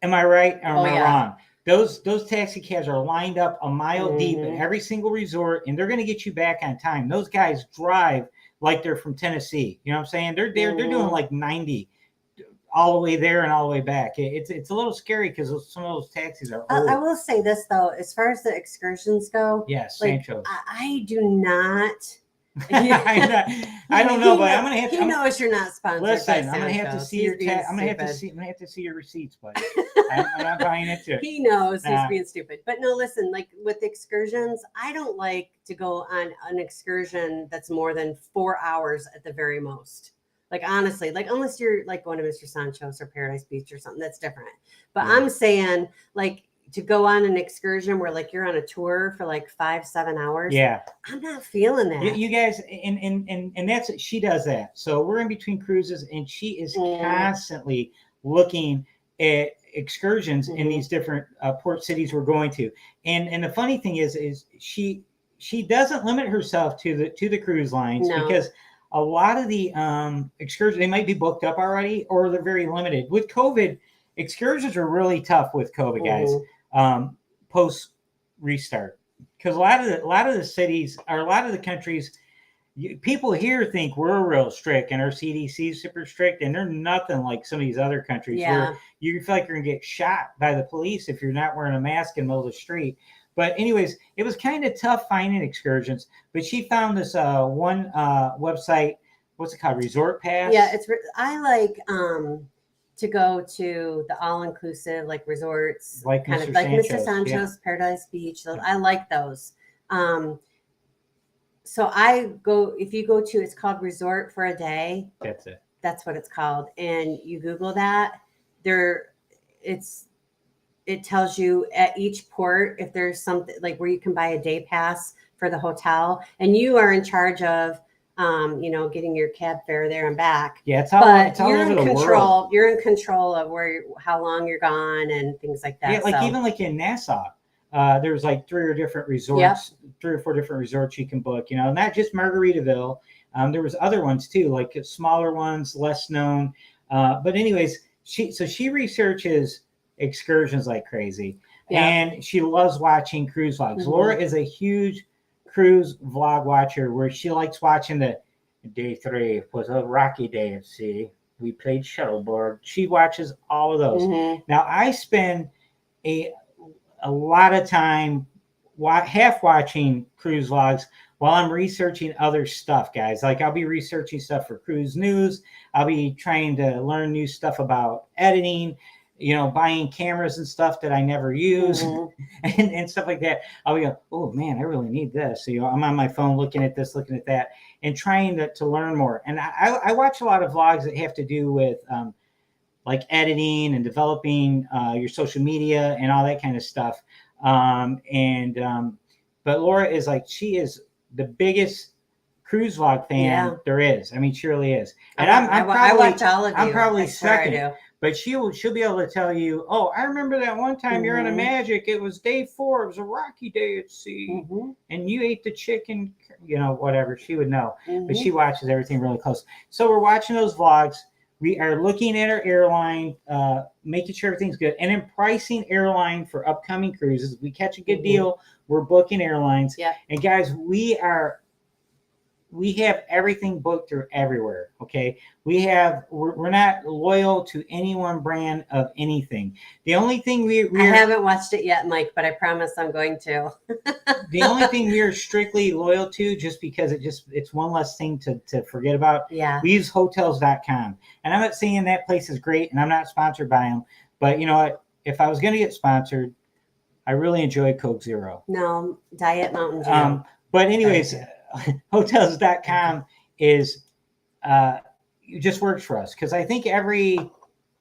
Am I right or am Oh, I yeah. wrong? Those taxi cabs are lined up a mile deep at Mhm. every single resort, and they're going to get you back on time. Those guys drive like they're from Tennessee. You know what I'm saying? They're doing Mhm. like 90 all the way there and all the way back. It's a little scary because some of those taxis are I old. will say this though, as far as the excursions go, Yes, like Sancho. I do not. I don't know, but I'm gonna have to. He knows you're not sponsored by Listen, I'm gonna have to Sancho's. see He's your being I'm gonna have to stupid. see. I'm gonna have to see your receipts, buddy. I'm not buying into it. He knows he's Nah. being stupid. But no, listen, like with excursions, I don't like to go on an excursion that's more than 4 hours at the very most. Like honestly, like unless you're like going to Mr. Sancho's or Paradise Beach or something, that's different. But Yeah. I'm saying like to go on an excursion where like you're on a tour for like 5-7 hours. Yeah. I'm not feeling that. You guys, and that's she does that. So we're in between cruises, and she is constantly looking at excursions in these different port cities we're going to. And the funny thing is she doesn't limit herself to the cruise lines because a lot of the excursions, they might be booked up already or they're very limited. With COVID, excursions are really tough with COVID, guys. Post restart, because a lot of the cities or a lot of the countries, people here think we're real strict and our CDC is super strict, and they're nothing like some of these other countries where you feel like you're gonna get shot by the police if you're not wearing a mask in the middle of the street. But anyways, it was kind of tough finding excursions, but she found this one website. What's it called? Resort Pass. Yeah, I like to go to the all-inclusive like resorts, like kind Mr. of like Sancho's, Mr. Sancho's, yeah. Paradise Beach. I like those. So I go, if you go to, it's called Resort for a Day. That's it. That's what it's called. And you Google that, it tells you at each port if there's something like where you can buy a day pass for the hotel, and you are in charge of getting your cab fare there and back. Yeah, it's all you're over in the control. world. You're in control of how long you're gone and things like that. Yeah, like even like in Nassau, there's like 3 or 4 different resorts you can book. You know, not just Margaritaville. There was other ones too, like smaller ones, less known. But anyways, she researches excursions like crazy, and she loves watching cruise vlogs. Laura is a huge cruise vlog watcher, where she likes watching the day 3 was a rocky day at sea. We played shuttleboard. She watches all of those. Now I spend a lot of time half watching cruise vlogs while I'm researching other stuff, guys. Like I'll be researching stuff for cruise news. I'll be trying to learn new stuff about editing, buying cameras and stuff that I never use and stuff like that. I'll be like, oh man, I really need this. So, I'm on my phone looking at this, looking at that, and trying to learn more. And I watch a lot of vlogs that have to do with like editing and developing your social media and all that kind of stuff. But Laura is like, she is the biggest cruise vlog fan there is. I mean, she really is. And I watch all of you. I'm probably second. But she'll be able to tell you, oh, I remember that one time you're on a Magic. It was day 4. It was a rocky day at sea. And you ate the chicken, whatever. She would know. But she watches everything really close. So we're watching those vlogs. We are looking at our airline, making sure everything's good. And then pricing airline for upcoming cruises. If we catch a good deal, we're booking airlines. Yeah. And guys, we have everything booked through everywhere. Okay. We're not loyal to any one brand of anything. The only thing I haven't watched it yet, Mike, but I promise I'm going to. The only thing we are strictly loyal to, just because it's one less thing to forget about. Yeah. We use hotels.com. And I'm not saying that place is great, and I'm not sponsored by them, but you know what? If I was going to get sponsored, I really enjoy Coke Zero. No, Diet Mountain Dew. But anyways, hotels.com is it just works for us, because I think every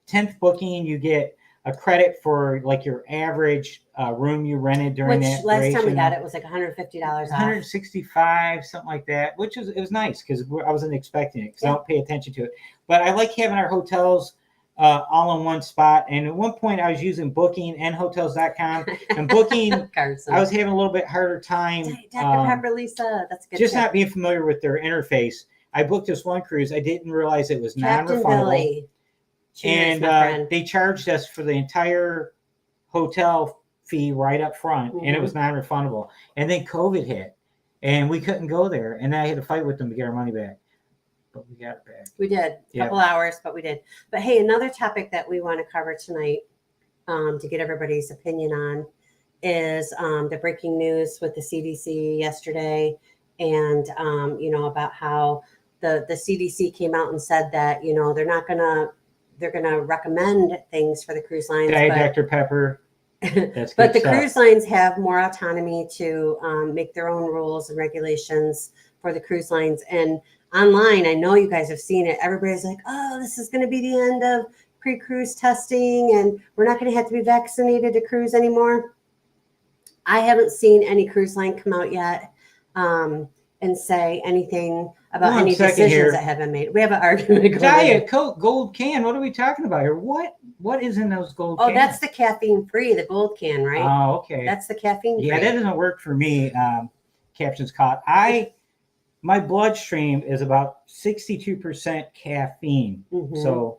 10th booking you get a credit for like your average room you rented during that. Last time we got it was like $150 off. $165, something like that, it was nice, because I wasn't expecting it, because I don't pay attention to it. but I like having our hotels all in one spot. And at one point, I was using Booking and Hotels.com, and Booking, Carson. I was having a little bit harder time. Dr. Pepper, Lisa, that's a good. Just tip. not being familiar with their interface. I booked this one cruise. I didn't realize it was Captain non-refundable, Billy. Cheers, and they charged us for the entire hotel fee right up front, and it was non-refundable. And then COVID hit, and we couldn't go there, and I had to fight with them to get our money back. But we got it back. We did a couple hours, but we did. But hey, another topic that we want to cover tonight, to get everybody's opinion on, is the breaking news with the CDC yesterday, and about how the CDC came out and said that they're gonna recommend things for the cruise lines. Diet Dr. Pepper. That's but the stuff. Cruise lines have more autonomy to make their own rules and regulations for the cruise lines. And online, I know you guys have seen it. Everybody's like, oh, this is going to be the end of pre-cruise testing, and we're not going to have to be vaccinated to cruise anymore. I haven't seen any cruise line come out yet and say anything about any decisions that have been made. We have an argument. Diet Coke gold can. What are we talking about here? What is in those gold cans? Oh, that's the caffeine free, the gold can, right? Oh, okay. That's the caffeine free. Yeah, that doesn't work for me. Captions caught. My bloodstream is about 62% caffeine. So,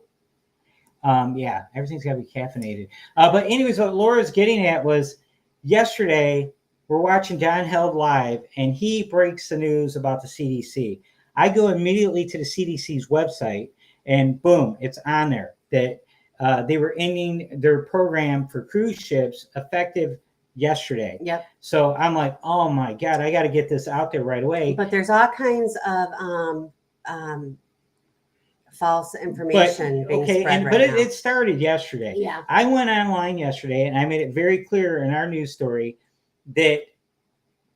yeah, everything's got to be caffeinated. But anyways, what Laura's getting at was yesterday we're watching John Held live, and he breaks the news about the CDC. I go immediately to the CDC's website, and boom, it's on there that they were ending their program for cruise ships effective yesterday. Yep. So I'm like, oh my God, I got to get this out there right away. But there's all kinds of false information being spread right now. It started yesterday. Yeah. I went online yesterday, and I made it very clear in our news story that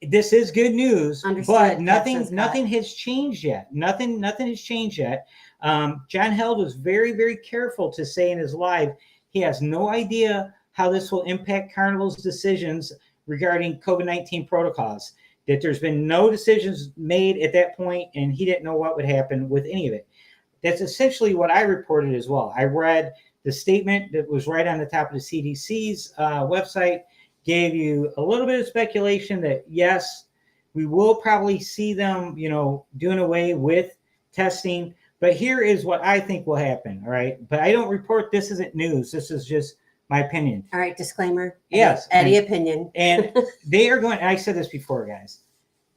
this is good news. Understood. But nothing has changed yet. Nothing has changed yet. John Held was very, very careful to say in his live, he has no idea how this will impact Carnival's decisions regarding COVID-19 protocols, that there's been no decisions made at that point, and he didn't know what would happen with any of it. That's essentially what I reported as well. I read the statement that was right on the top of the CDC's website, gave you a little bit of speculation that, yes, we will probably see them, doing away with testing. But here is what I think will happen, all right? But I don't report, this isn't news. This is just my opinion. All right, disclaimer. Yes. Eddie opinion. And they are going, and I said this before, guys.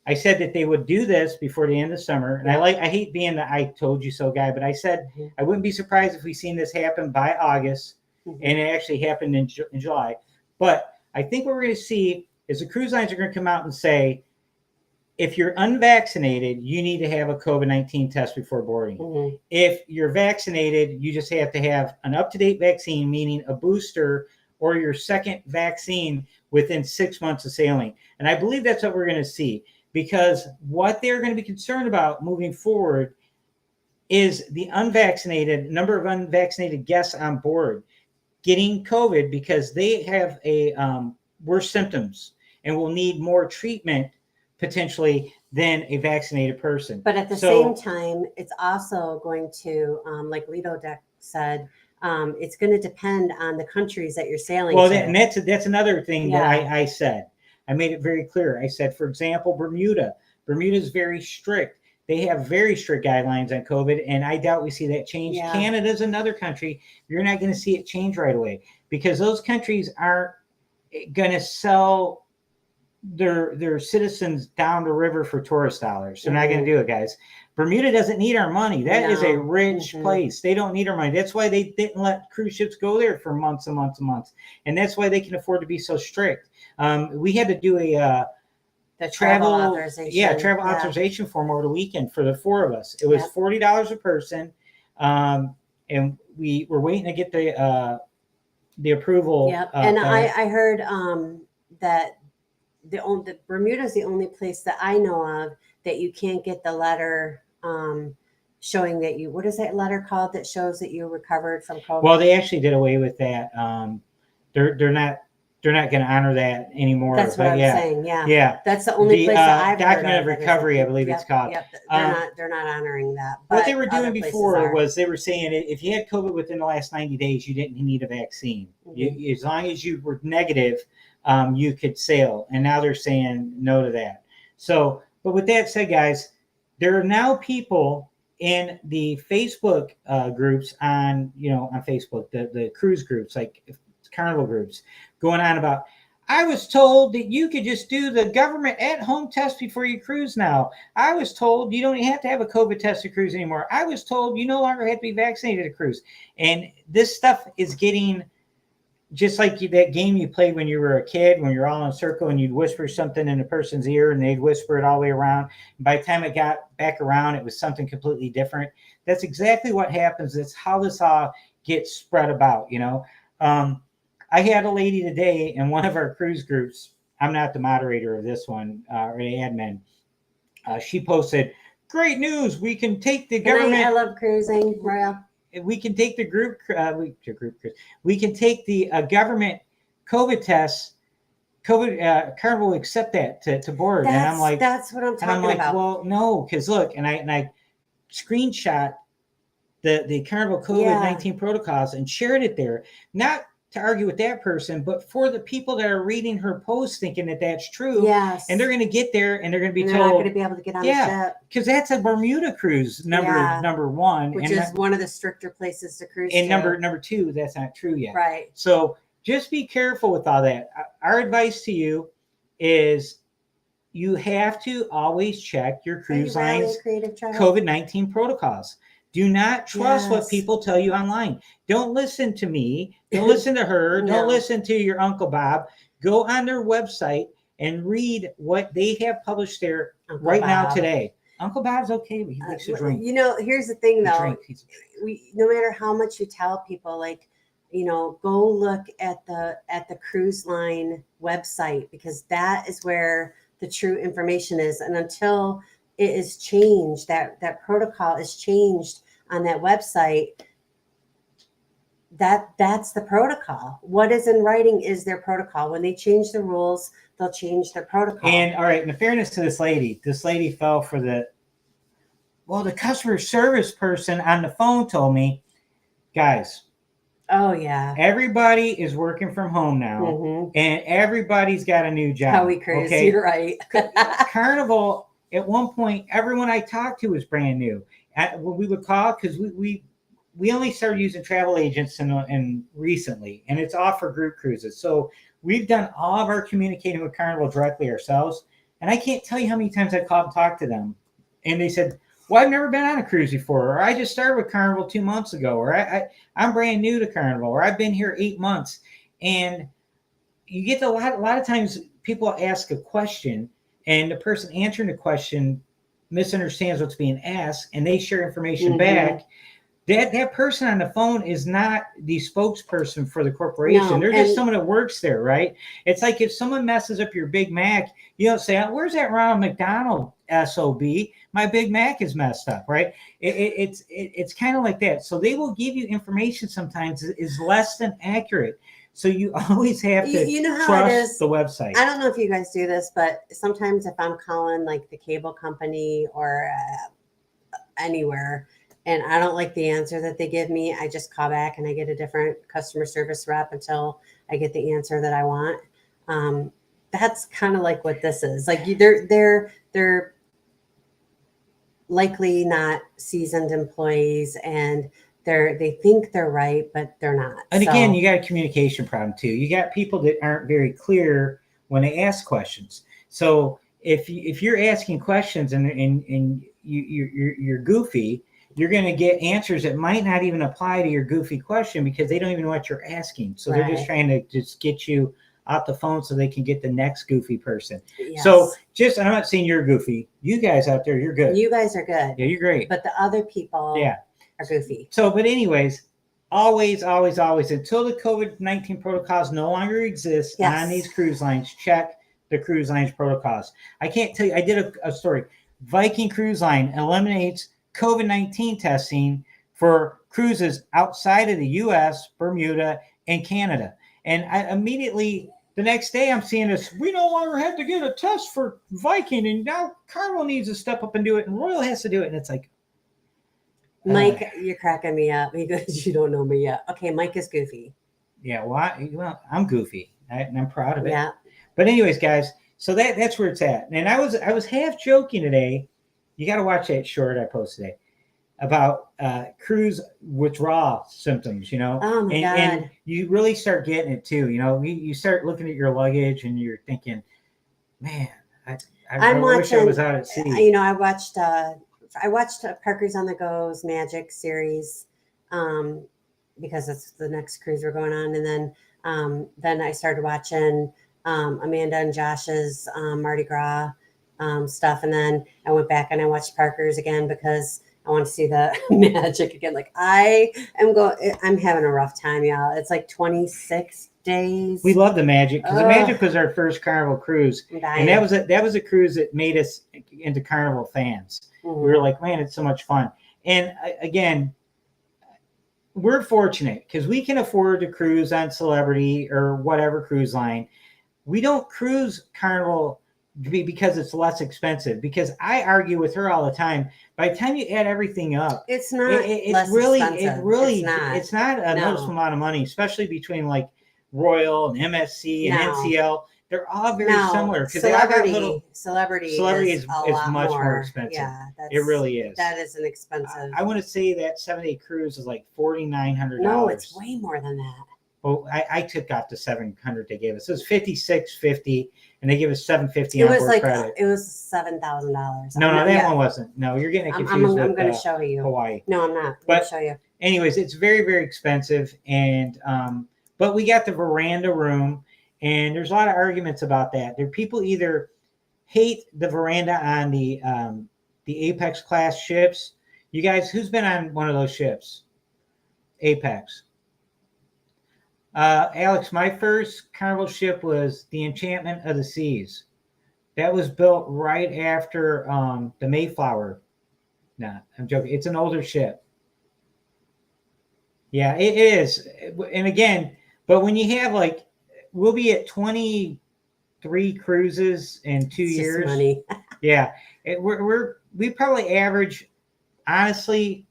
I said that they would do this before the end of summer. And I hate being the I told you so guy, but I said I wouldn't be surprised if we seen this happen by August. And it actually happened in July. But I think what we're going to see is the cruise lines are going to come out and say, if you're unvaccinated, you need to have a COVID-19 test before boarding. If you're vaccinated, you just have to have an up-to-date vaccine, meaning a booster or your second vaccine within 6 months of sailing. And I believe that's what we're going to see, because what they're going to be concerned about moving forward is the number of unvaccinated guests on board getting COVID, because they have worse symptoms and will need more treatment potentially than a vaccinated person. But at the same time, it's also going to, like Lido Deck said, it's going to depend on the countries that you're sailing to. And that's another thing that I said. I made it very clear. I said, for example, Bermuda is very strict. They have very strict guidelines on COVID, and I doubt we see that change. Yeah. Canada's another country. You're not going to see it change right away, because those countries aren't going to sell their citizens down the river for tourist dollars. They're not going to do it, guys. Bermuda doesn't need our money. That is a rich place. They don't need our money. That's why they didn't let cruise ships go there for months and months and months. And that's why they can afford to be so strict. We had to do the travel authorization. Travel authorization form over the weekend for the 4 of us. It was $40 a person. And we were waiting to get the approval. Yeah. And I heard that the Bermuda is the only place that I know of that you can't get the letter showing that you, what is that letter called that shows that you recovered from COVID? Well, they actually did away with that. They're they're not going to honor that anymore. That's what but I'm yeah, saying. Yeah. yeah. That's the only The place that I've heard document of of it is recovery, I like, believe yep, it's called. yep. Um, They're not honoring that. But what they were doing other places before are. was they were saying if you had COVID within the last 90 days, you didn't need a vaccine. As long as you were negative, you could sail. And now they're saying no to that. So, but with that said, guys, there are now people in the Facebook groups on Facebook, the cruise groups, like carnival groups, going on about, I was told that you could just do the government at-home test before you cruise now. I was told you don't have to have a COVID test to cruise anymore. I was told you no longer have to be vaccinated to cruise. And this stuff is getting just like that game you played when you were a kid, when you're all in a circle and you'd whisper something in a person's ear and they'd whisper it all the way around. And by the time it got back around, it was something completely different. That's exactly what happens. That's how this all gets spread about, I had a lady today in one of our cruise groups. I'm not the moderator of this one or the admin. She posted, "Great news! We can take the government." I love cruising, Royal. We can take the group. We can take the government COVID tests. Carnival will accept that to board. And I'm like, that's what I'm talking about. Well, no, because look, and I screenshot the Carnival COVID-19 protocols and shared it there. Not to argue with that person, but for the people that are reading her post thinking that that's true. Yes. And they're going to get there and they're going to be and told. They're not going to be able to get on the ship. Because that's a Bermuda cruise, number one. Which is one of the stricter places to cruise and to. number two, that's not true yet. Right. So just be careful with all that. Our advice to you is you have to always check your cruise line's COVID-19 protocols. Do not trust what people tell you online. Don't listen to me. Don't listen to her. No. Don't listen to your Uncle Bob. Go on their website and read what they have published there now today. Uncle Bob's okay, but he likes to drink. Here's the thing, though. No matter how much you tell people, go look at the cruise line website, because that is where the true information is. And until it is changed, that protocol is changed on that website, that's the protocol. What is in writing is their protocol. When they change the rules, they'll change their protocol. And all right, in fairness to this lady fell for the customer service person on the phone told me, guys. Oh yeah. Everybody is working from home now, and everybody's got a new job. How we cruise, okay? You're right. Carnival, at one point, everyone I talked to was brand new. When we would call, because we only started using travel agents and recently, and it's all for group cruises. So we've done all of our communicating with Carnival directly ourselves. And I can't tell you how many times I called and talked to them, and they said, well, I've never been on a cruise before, or I just started with Carnival 2 months ago, or I'm brand new to Carnival, or I've been here 8 months. And you get a lot of times people ask a question and the person answering the question misunderstands what's being asked, and they share information back. That person on the phone is not the spokesperson for the corporation. No, they're just someone that works there, right? It's like if someone messes up your Big Mac, you don't say, where's that Ronald McDonald SOB? My Big Mac is messed up, right? It's kind of like that. So they will give you information sometimes is less than accurate. So you always have to trust the website. I don't know if you guys do this, but sometimes if I'm calling like the cable company or anywhere, and I don't like the answer that they give me, I just call back and I get a different customer service rep until I get the answer that I want. That's kind of like what this is. Like they're likely not seasoned employees, and they think they're right, but they're not. And again, you got a communication problem too. You got people that aren't very clear when they ask questions. So if you're asking questions and you're goofy, you're going to get answers that might not even apply to your goofy question because they don't even know what you're asking. So they're just trying to just get you off the phone so they can get the next goofy person. Yes. So I'm not saying you're goofy. You guys out there, you're good. You guys are good. Yeah, you're great. But the other people are goofy. So, but anyways, always, until the COVID-19 protocols no longer exist on these cruise lines, check the cruise lines protocols. I can't tell you, I did a story. Viking Cruise Line eliminates COVID-19 testing for cruises outside of the U.S., Bermuda, and Canada. And I immediately the next day I'm seeing this, we no longer have to get a test for Viking, and now Carnival needs to step up and do it, and Royal has to do it. And it's like, Mike, you're cracking me up. He goes, you don't know me yet. Okay, Mike is goofy. yeah, well, I'm goofy, and I'm proud of it. Yeah. But anyways, guys, so that's where it's at. And I was half joking today. You got to watch that short I posted today about cruise withdrawal symptoms, you know. Oh my God. And you really start getting it too, you know. You start looking at your luggage and you're thinking, man, I wish I was out at sea. You know, I watched Parker's on the Go's Magic series because it's the next cruise we're going on, and then I started watching Amanda and Josh's Mardi Gras stuff, and then I went back and I watched Parker's again because I want to see the magic again. Like I'm having a rough time, y'all. It's like 26 days. We love the Magic because the Magic was our first Carnival cruise, and that was a cruise that made us into Carnival fans. Mm-hmm. We were like, man, it's so much fun. And again, we're fortunate because we can afford to cruise on Celebrity or whatever cruise line. We don't cruise Carnival because it's less expensive. Because I argue with her all the time. By the time you add everything up, it's not. It's not a noticeable amount of money, especially between like Royal and MSC and NCL. They're all very similar because Celebrity is much more expensive. Yeah, it really is. That is an expensive. I want to say that 7-day cruise is like $4,900. No, it's way more than that. Well, I took off the $700 they gave us. It was $5,650, and they gave us $750 on board credit. It was $7,000. No, that one wasn't. No, you're getting it confused. I'm going to show you Hawaii. No, I'm not. I'm going to show you. Anyways, it's very, very expensive, and but we got the veranda room, and there's a lot of arguments about that. There people either hate the veranda on the Apex class ships. You guys, who's been on one of those ships? Apex. Alex, my first Carnival ship was the Enchantment of the Seas. That was built right after the Mayflower. Nah, I'm joking. It's an older ship. Yeah, it is. And again, but when you have like, we'll be at 23 cruises in 2 years. Just money. Yeah, we probably average, honestly,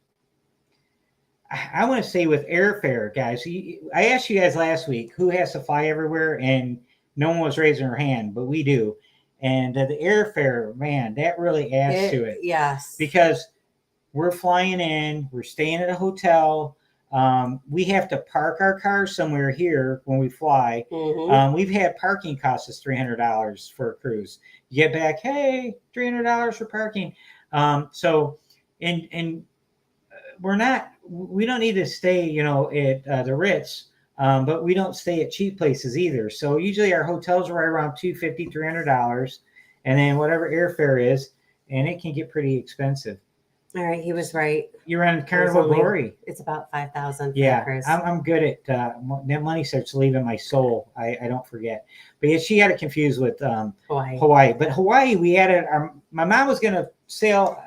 I want to say with airfare, guys. I asked you guys last week who has to fly everywhere, and no one was raising their hand, but we do. And the airfare, man, that really adds to it. Yes. Because we're flying in, we're staying at a hotel. We have to park our car somewhere here when we fly. Mm-hmm. We've had parking cost us $300 for a cruise. You get back, hey, $300 for parking. So, and we don't need to stay, at the Ritz, but we don't stay at cheap places either. So usually our hotels are right around $250, $300, and then whatever airfare is, and it can get pretty expensive. All right, he was right. You're on Carnival Glory. It's about $5,000. Yeah, I'm good at that. Money starts leaving my soul. I don't forget. But yeah, she had it confused with Hawaii. But Hawaii, we added my mom was going to sail.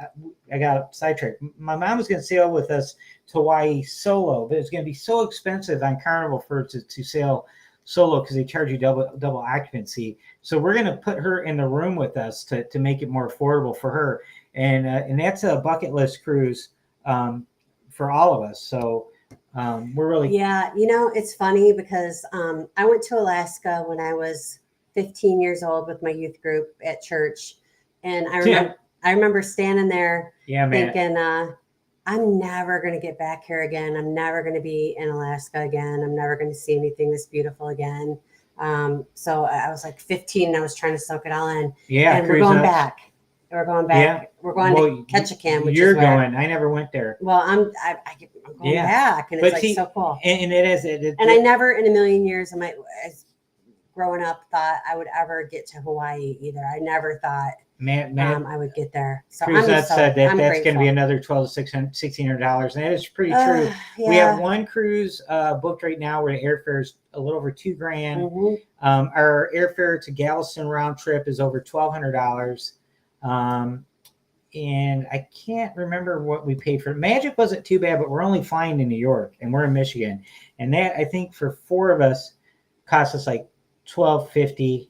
I got sidetracked. My mom was going to sail with us to Hawaii solo, but it's going to be so expensive on Carnival for to sail solo because they charge you double occupancy. So we're going to put her in the room with us to make it more affordable for her. And that's a bucket list cruise for all of us. So we're really... Yeah, it's funny because I went to Alaska when I was 15 years old with my youth group at church. And I remember standing there thinking, I'm never going to get back here again. I'm never going to be in Alaska again. I'm never going to see anything this beautiful again. So I was like 15 and I was trying to soak it all in. Yeah, and we're going back. We're going back. Yeah. We're going to Ketchikan. You're going. I never went there. Well, I'm going back, and it's so cool. And it is. And I never in a million years growing up thought I would ever get to Hawaii either. I never thought I would get there. So Cruzette said that's going to be another $1,200 to $1,600, and that is pretty true. Yeah. We have one cruise booked right now where the airfare is a little over $2,000. Mm-hmm. Our airfare to Galveston round trip is over $1,200. And I can't remember what we paid for. Magic wasn't too bad, but we're only flying to New York and we're in Michigan. And that, I think for 4 of us cost us like $1,250,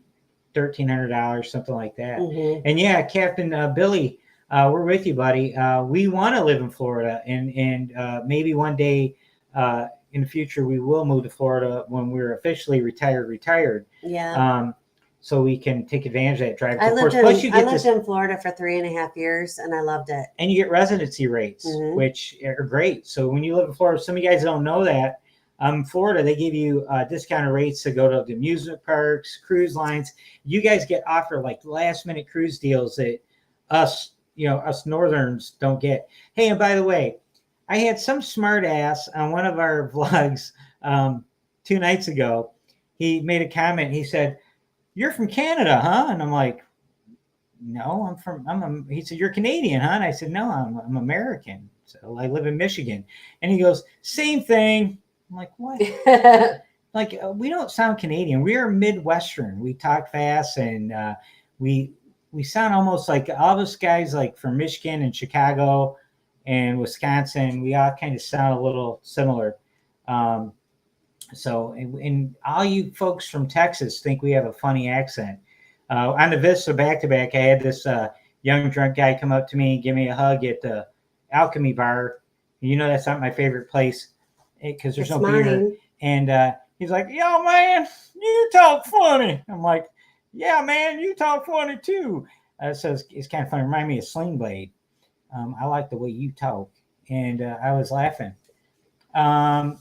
$1,300, something like that. Mhm. And yeah, Captain Billy, we're with you, buddy. We want to live in Florida, and maybe one day in the future we will move to Florida when we're officially retired. Yeah. So we can take advantage of that drive. I Of lived course, plus you in I get lived this, in Florida for 3.5 years, and I loved it. and you get residency rates, Mhm. which are great. So when you live in Florida, some of you guys don't know that. Florida, they give you discounted rates to go to the amusement parks, cruise lines. You guys get offered like last minute cruise deals that us Northerns don't get. Hey, and by the way, I had some smart ass on one of our vlogs 2 nights ago. He made a comment. He said, "You're from Canada, huh?" And I'm like, "No, he said, "You're Canadian, huh?" And I said, "No, I'm American. So I live in Michigan." And he goes, "Same thing." I'm like, "What?" Like, we don't sound Canadian. We are Midwestern. We talk fast, and we we sound almost like all us guys like from Michigan and Chicago and Wisconsin. We all kind of sound a little similar. Um, and all you folks from Texas think we have a funny accent. On the Vista back to back, I had this young drunk guy come up to me and give me a hug at the Alchemy Bar. You know, that's not my favorite place because there's It's no beer. mine. And he's like, "Yo, man, you talk funny." I'm like, "Yeah, man, you talk funny too." So it's kind of funny. Remind me of Sling Blade. I like the way you talk. And I was laughing. Um,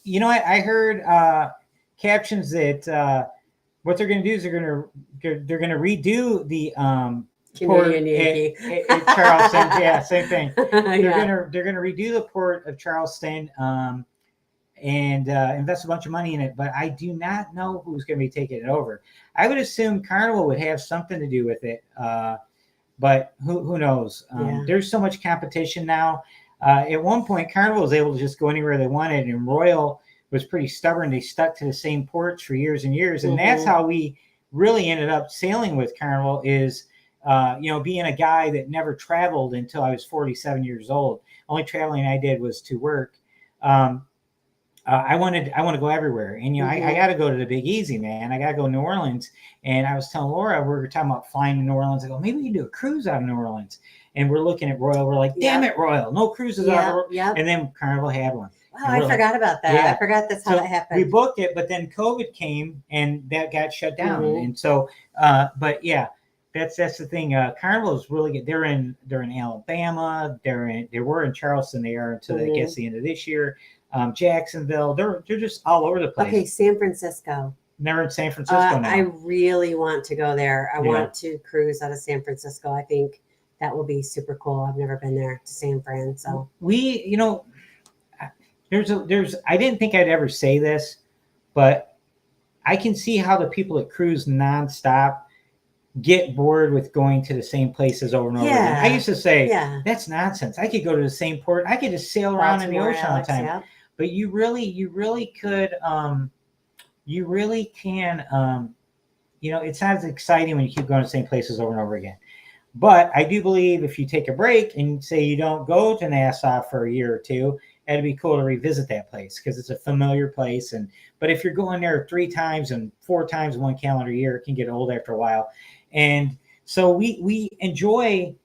I heard captions that what they're going to do is they're going to redo the port Canadian Yankee. at Charleston. Yeah, same thing. Yeah. They're gonna redo the port of Charleston and invest a bunch of money in it. But I do not know who's going to be taking it over. I would assume Carnival would have something to do with it. But who knows? Yeah. There's so much competition now. At one point, Carnival was able to just go anywhere they wanted, and Royal was pretty stubborn. They stuck to the same ports for years and years, and that's how we really ended up sailing with Carnival. Is being a guy that never traveled until I was 47 years old. Only traveling I did was to work. I want to go everywhere, and I got to go to the Big Easy, man. I got to go to New Orleans, and I was telling Laura we were talking about flying to New Orleans. I go, maybe we can do a cruise out of New Orleans, and we're looking at Royal. We're like, damn it, Royal, no cruises out of Royal. Yep. And then Carnival had one. Wow, I forgot about that. Yeah. I forgot that's how that happened. We booked it, but then COVID came, and that got shut down. And so, but yeah. That's the thing. Carnival is really good. They're in Alabama. They were in Charleston. They are until I guess the end of this year. Jacksonville. They're just all over the place. Okay, San Francisco. Never in San Francisco now. I really want to go there. I want to cruise out of San Francisco. I think that will be super cool. I've never been there to San Fran. So there's I didn't think I'd ever say this, but I can see how the people that cruise nonstop get bored with going to the same places over and over again. I used to say, that's nonsense. I could go to the same port. I could just sail around in the ocean all the time. Yeah. But you really could, you really can, it's not as exciting when you keep going to the same places over and over again. But I do believe if you take a break and say you don't go to Nassau for a year or two, it'd be cool to revisit that place because it's a familiar place. But if you're going there 3 times and 4 times in one calendar year, it can get old after a while. And so we enjoy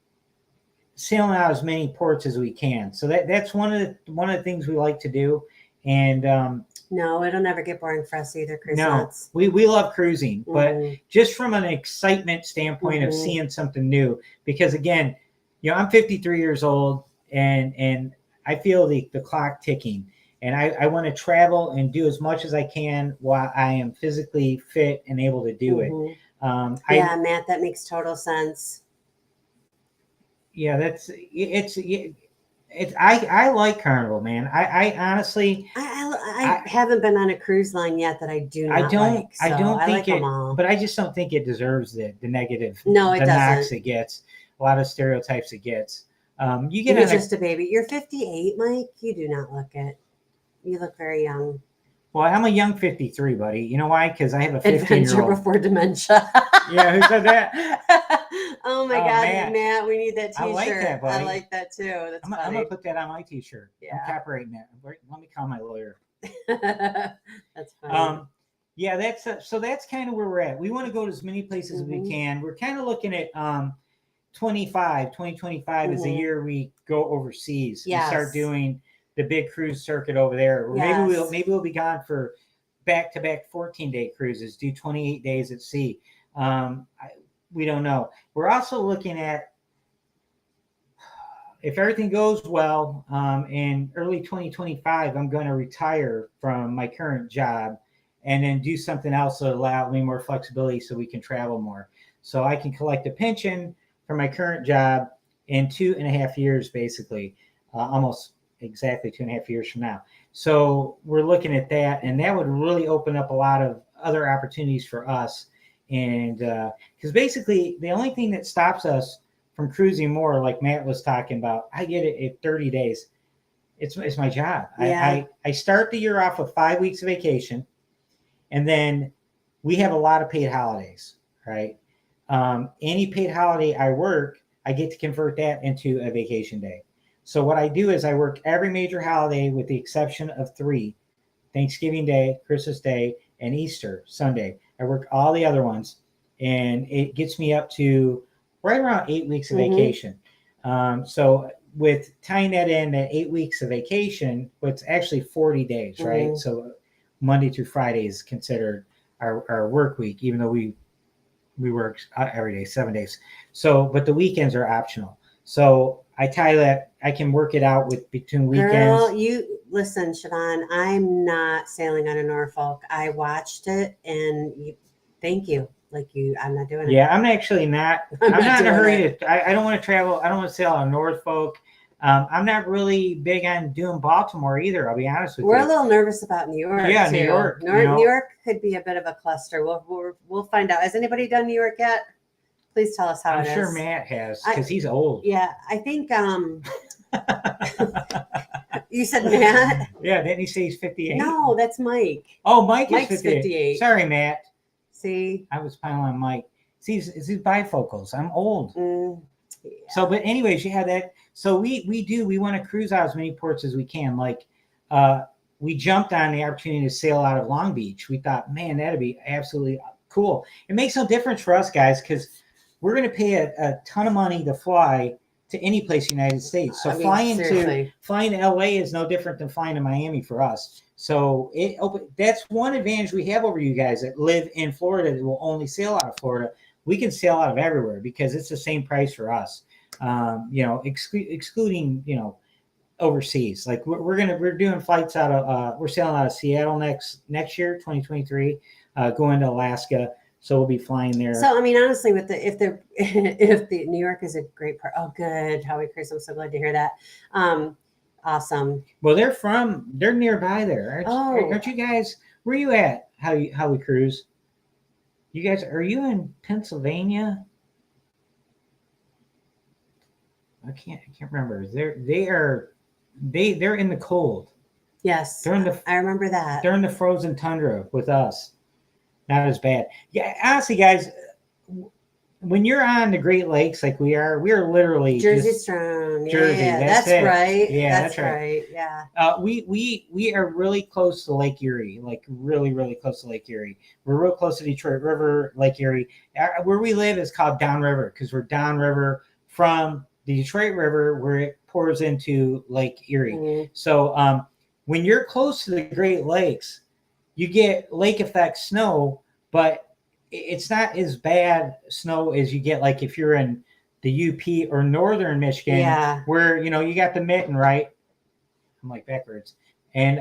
sailing out as many ports as we can. So that's one of the things we like to do. And no, it'll never get boring for us either. No, we love cruising, but just from an excitement standpoint of seeing something new. Because again, I'm 53 years old, and I feel the clock ticking, and I want to travel and do as much as I can while I am physically fit and able to do it. Matt, that makes total sense. Yeah, I like Carnival, man. I honestly, I haven't been on a cruise line yet that I do not like. So I don't think like them all. But I just don't think it deserves the negative. No, it doesn't. Knocks it gets, a lot of stereotypes it gets. You're just a baby. You're 58, Mike. You do not look it. You look very young. Well, I'm a young 53, buddy. You know why? Because I have a 15-year-old. Adventure before dementia. Yeah, who said that? Oh my God, Matt, we need that T-shirt. I like that, buddy. I like that too. I'm going to put that on my T-shirt. Yeah. I'm copyrighting that. Let me call my lawyer. That's funny. Yeah, so that's kind of where we're at. We want to go to as many places as we Mhm. can. We're kind of looking at 2025 is the Mhm. year we go overseas and start Yes. doing the big cruise circuit over there. Or Yes. maybe we'll be gone for back-to-back 14-day cruises, do 28 days at sea. We don't know. We're also looking at, if everything goes well, in early 2025, I'm going to retire from my current job and then do something else that allow me more flexibility so we can travel more. So I can collect a pension from my current job in 2.5 years, basically, almost exactly 2.5 years from now. So we're looking at that, and that would really open up a lot of other opportunities for us. And because basically, the only thing that stops us from cruising more, like Matt was talking about, I get it at 30 days. It's my job. Yeah. I start the year off with 5 weeks of vacation, and then we have a lot of paid holidays, right? Any paid holiday I work, I get to convert that into a vacation day. So what I do is I work every major holiday with the exception of three: Thanksgiving Day, Christmas Day, and Easter Sunday. I work all the other ones, and it gets me up to right around 8 weeks of Mhm. vacation. So with tying that in at 8 weeks of vacation, what's actually 40 days, right? Mhm. So Monday through Friday is considered our work week, even though we work every day, 7 days. So, but the weekends are optional. So I tie that. I can work it out with between weekends. Girl, you listen, Siobhan. I'm not sailing on a Norfolk. I watched it, and thank you. Like you, I'm not doing it. Yeah, I'm actually not. I'm I'm not not in a doing hurry it. to. I don't want to travel. I don't want to sail on Norfolk. I'm not really big on doing Baltimore either. I'll be honest with We're a you. little nervous about New York Yeah, too. New York. New York could be a bit of a cluster. We'll find out. Has anybody done New York yet? Please tell us how I'm it sure is. Matt has I because he's old. Yeah, I think you said Matt. Yeah, didn't he say he's 58? No, that's Mike. Oh, Mike is Mike's 58. 58. Sorry, Matt. See? I was piling on Mike. See, it's these bifocals. I'm old. Yeah. So, but anyways, you had that. So we want to cruise out as many ports as we can. Like, we jumped on the opportunity to sail out of Long Beach. We thought, man, that'd be absolutely cool. It makes no difference for us guys because we're going to pay a ton of money to fly to any place in the United States. So I mean, flying to LA is no different than flying to Miami for us. So that's one advantage we have over you guys that live in Florida that will only sail out of Florida. We can sail out of everywhere because it's the same price for us. Excluding overseas. Like we're doing flights out of we're sailing out of Seattle next year, 2023, going to Alaska. So we'll be flying there. So I mean, honestly, with if the New York is a great part. Oh, good, Howie Chris, I'm so glad to hear that. Awesome. Well, they're nearby there. Oh. Aren't you guys? Where you at? How we cruise? You guys, are you in Pennsylvania? I can't remember. They're in the cold. Yes, I remember that. They're in the frozen tundra with us. Not as bad. Yeah, honestly, guys, when you're on the Great Lakes like we are literally Jersey strong. Jersey. Yeah, That's right. Yeah, that's right. Yeah. We are really close to Lake Erie, like really, really close to Lake Erie. We're real close to Detroit River, Lake Erie. Where we live is called downriver because we're downriver from the Detroit River where it pours into Lake Erie. Mhm. So when you're close to the Great Lakes, you get lake effect snow, but it's not as bad snow as you get like if you're in the UP or northern Michigan, Yeah. where you got the mitten, right? I'm like backwards, and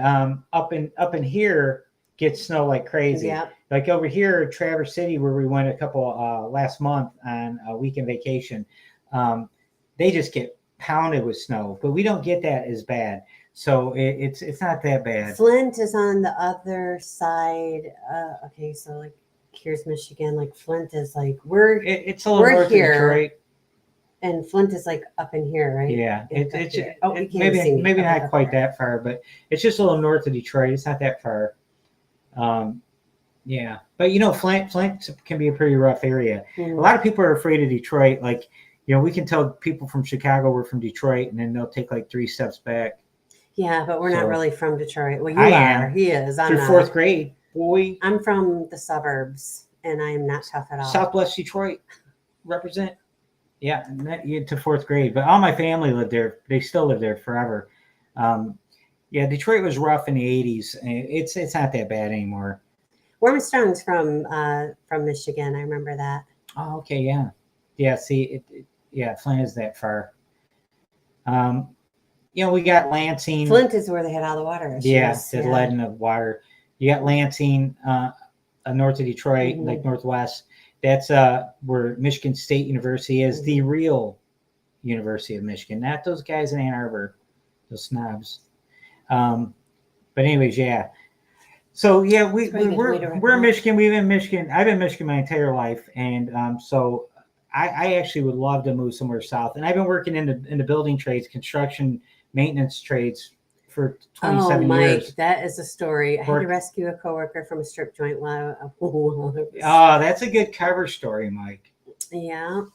up in here gets snow like crazy. Yeah. Like over here, Traverse City, where we went a couple last month on a weekend vacation, they just get pounded with snow, but we don't get that as bad. So it's not that bad. Flint is on the other side. Okay, so like here's Michigan. Like Flint is like it's a little north here, of Detroit, and Flint is like up in here, right? Yeah, maybe not quite that far, but it's just a little north of Detroit. It's not that far. Yeah, but Flint can be a pretty rough area. Mm. A lot of people are afraid of Detroit. Like we can tell people from Chicago we're from Detroit, and then they'll take like 3 steps back. Yeah, but we're not really from Detroit. Well, you I are. am. He is. I'm Through not. 4th grade. boy. I'm from the suburbs, and I am not tough at all. Southwest Detroit, represent. Yeah, to fourth grade. But all my family lived there. They still live there forever. Yeah, Detroit was rough in the 80s. It's not that bad anymore. Armstrong's from Michigan. I remember that. Oh, okay, yeah. Yeah, see, yeah, Flint is that far. We got Lansing. Flint is where they had all the water issues. Yeah, the lead in the water. You got Lansing, north of Detroit, Mhm. like northwest. That's where Michigan State University is, the real University of Michigan, not those guys in Ann Arbor, those snobs. But anyways, yeah. So yeah, we're Michigan. We've been in Michigan. I've been in Michigan my entire life, and so I actually would love to move somewhere south. And I've been working in the building trades, construction, maintenance trades for 27 Mike, years. that is a story. I had to rescue a coworker from a strip joint Oh, that's a good cover story, Mike. Yeah,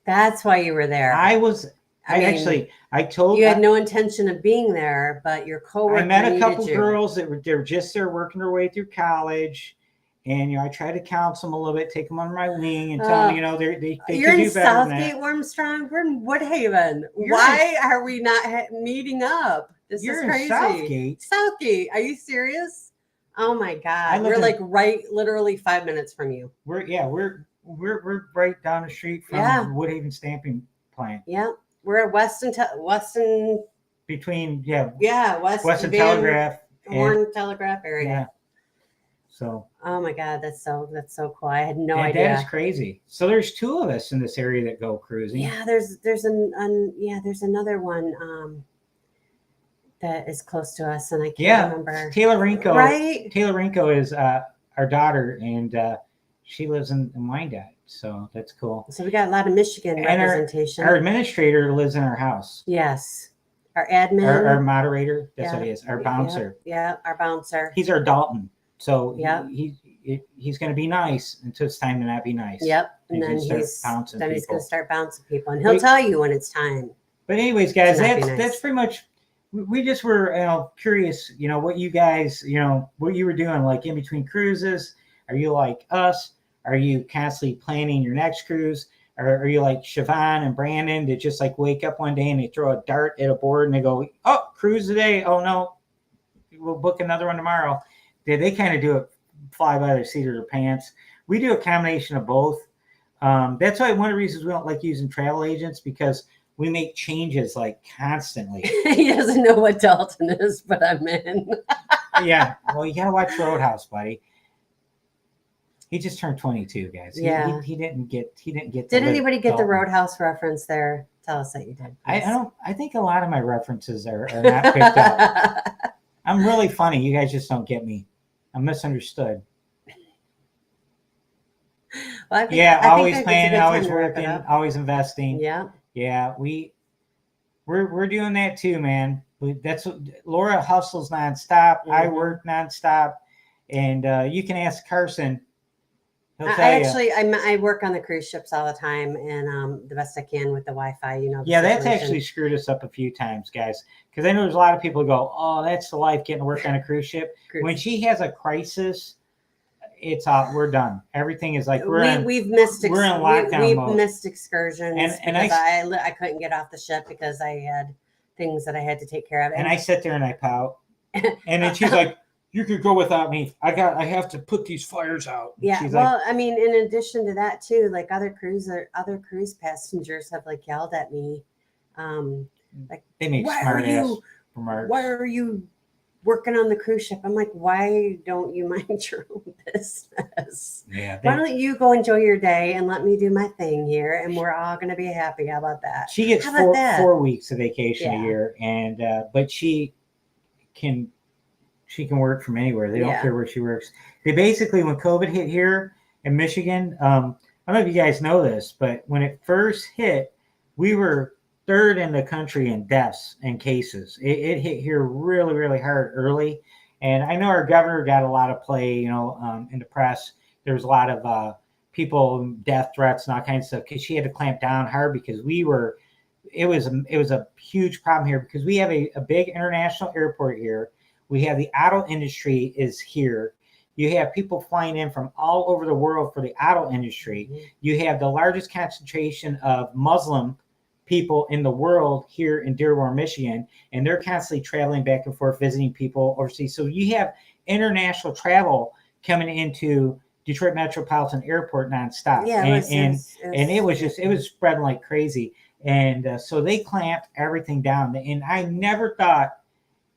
that's why you were there. I told you had no intention of being there, but your coworker. I met a couple girls that were just there working their way through college, and I tried to counsel them a little bit, take them under my wing, and tell them they you're could in do better Southgate, than that. Armstrong. We're in Woodhaven. Why are we not meeting up? This is crazy. In Southgate. Southgate. Are you serious? Oh my God. We're like literally 5 minutes from you. We're right down the street from Woodhaven Stamping Plant. Yeah. We're at Weston between Weston Telegraph Horn Telegraph area. Yeah. So. Oh my God, that's so cool. I had no idea. That is crazy. So there's two of us in this area that go cruising. Yeah, there's another one that is close to us, and I can't remember. Taylor Rinko. Right. Taylor Rinko is our daughter, and she lives in Wyandotte. So that's cool. So we got a lot of Michigan representation. Our administrator lives in our house. Yes. Our admin. Our moderator. That's what he is. Our bouncer. Yeah, our bouncer. He's our Dalton. So he's going to be nice until it's time to not be nice. Yep. And then he's going to start bouncing people. And he'll tell you when it's time. But anyways, guys, that's pretty much, we just were curious, what you guys, what you were doing, like in between cruises. Are you like us? Are you constantly planning your next cruise? Or are you like Siobhan and Brandon that just like wake up one day and they throw a dart at a board and they go, oh, cruise today. Oh, no, we'll book another one tomorrow. They kind of do it fly by their seat of their pants. We do a combination of both. That's why one of the reasons we don't like using travel agents, because we make changes like constantly. He doesn't know what Dalton is, but I'm in. Yeah. Well, you got to watch Roadhouse, buddy. He just turned 22, guys. Yeah. He didn't get. Did anybody get the Roadhouse reference there? Tell us that you did. I think a lot of my references are not picked up. I'm really funny. You guys just don't get me. I'm misunderstood. Well, always planning, always working, always investing. Yeah. Yeah, we're doing that too, man. That's what Laura hustles nonstop. Mm-hmm. I work nonstop, and you can ask Carson. I work on the cruise ships all the time, and the best I can with the Wi-Fi. That's actually screwed us up a few times, guys. Because I know there's a lot of people who go, "Oh, that's the life, getting to work on a cruise ship." When she has a crisis, it's we're done. Everything is like we've missed. We're in lockdown mode. We've missed excursions, and I couldn't get off the ship because I had things that I had to take care of. And I sit there and I pout, and then she's like, "You could go without me. I have to put these fires out." Yeah. In addition to that too, like other cruise passengers have like yelled at me, like they make smart ass remarks. Why are you working on the cruise ship? I'm like, why don't you mind your own business? Yeah. Why don't you go enjoy your day and let me do my thing here, and we're all going to be happy. How about that? She gets 4 weeks of vacation a year, and but she can work from anywhere. They don't care where she works. They basically, when COVID hit here in Michigan, I don't know if you guys know this, but when it first hit, we were 3rd in the country in deaths and cases. It hit here really, really hard early. And I know our governor got a lot of play, in the press. There was a lot of people, death threats and all kinds of stuff, because she had to clamp down hard, because it was a huge problem here, because we have a big international airport here. We have the auto industry is here. You have people flying in from all over the world for the auto industry. Mhm. You have the largest concentration of Muslim people in the world here in Dearborn, Michigan, and they're constantly traveling back and forth, visiting people overseas. So you have international travel coming into Detroit Metropolitan Airport nonstop, Yeah, and it was spreading like crazy. And so they clamped everything down. And I never thought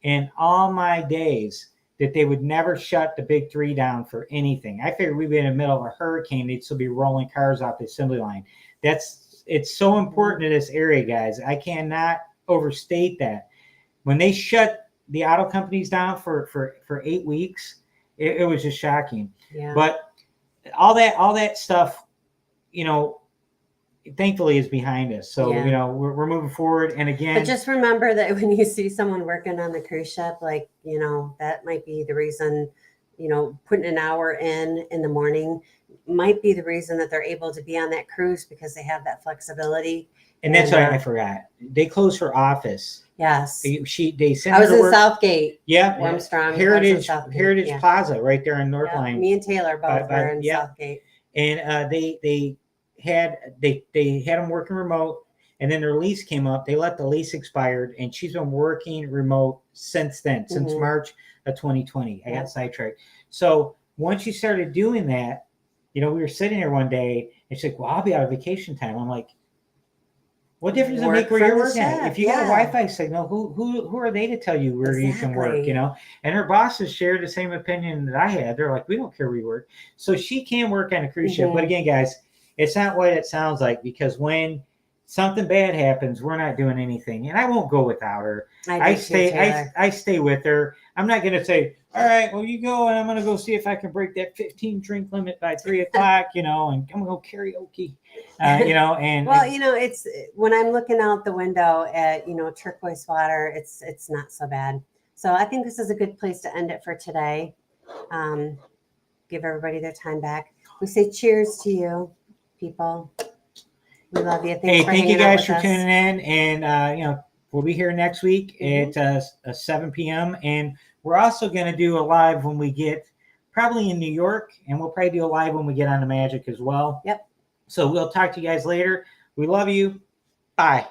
in all my days that they would never shut the big three down for anything. I figured we'd be in the middle of a hurricane, they'd still be rolling cars off the assembly line. It's so important to this area, guys. I cannot overstate that. When they shut the auto companies down for 8 weeks, it was just shocking. Yeah. But all that stuff, you know, thankfully is behind us. So, Yeah. you know, we're moving forward. And again, But just remember that when you see someone working on the cruise ship, like, you know, that might be the reason, you know, putting an hour in the morning might be the reason that they're able to be on that cruise, because they have that flexibility. and that's why I forgot. They closed her office. Yes. They sent I was her to in work. Southgate. Yeah, Armstrong. Heritage Southgate, yeah. Plaza right there in North Yeah, Line. me and Taylor both were in Southgate. And they had them working remote, and then their lease came up. They let the lease expired, and she's been working remote since then, since March of 2020. I got sidetracked. So once you started doing that, you know, we were sitting there one day, and she's like, "Well, I'll be out of vacation time." I'm like, what difference does it make where you're working at? If you got a Wi-Fi signal, who are they to tell you where you can work, you know? And her bosses shared the same opinion that I had. They're like, we don't care where you work. So she can work on a cruise ship. But again, guys, it's not what it sounds like, because when something bad happens, we're not doing anything. And I won't go without her. I stay with her. I'm not going to say, all right, well, you go, and I'm going to go see if I can break that 15 drink limit by 3 o'clock, you know, and I'm going to go karaoke, you know. And well, you know, it's when I'm looking out the window at, you know, turquoise water, it's not so bad. So I think this is a good place to end it for today. Give everybody their time back. We say cheers to you, people. We love you. Thank you guys for tuning in. And, you know, we'll be here next week at 7 p.m. And we're also going to do a live when we get probably in New York. And we'll probably do a live when we get on the Magic as well. Yep. So we'll talk to you guys later. We love you. Bye.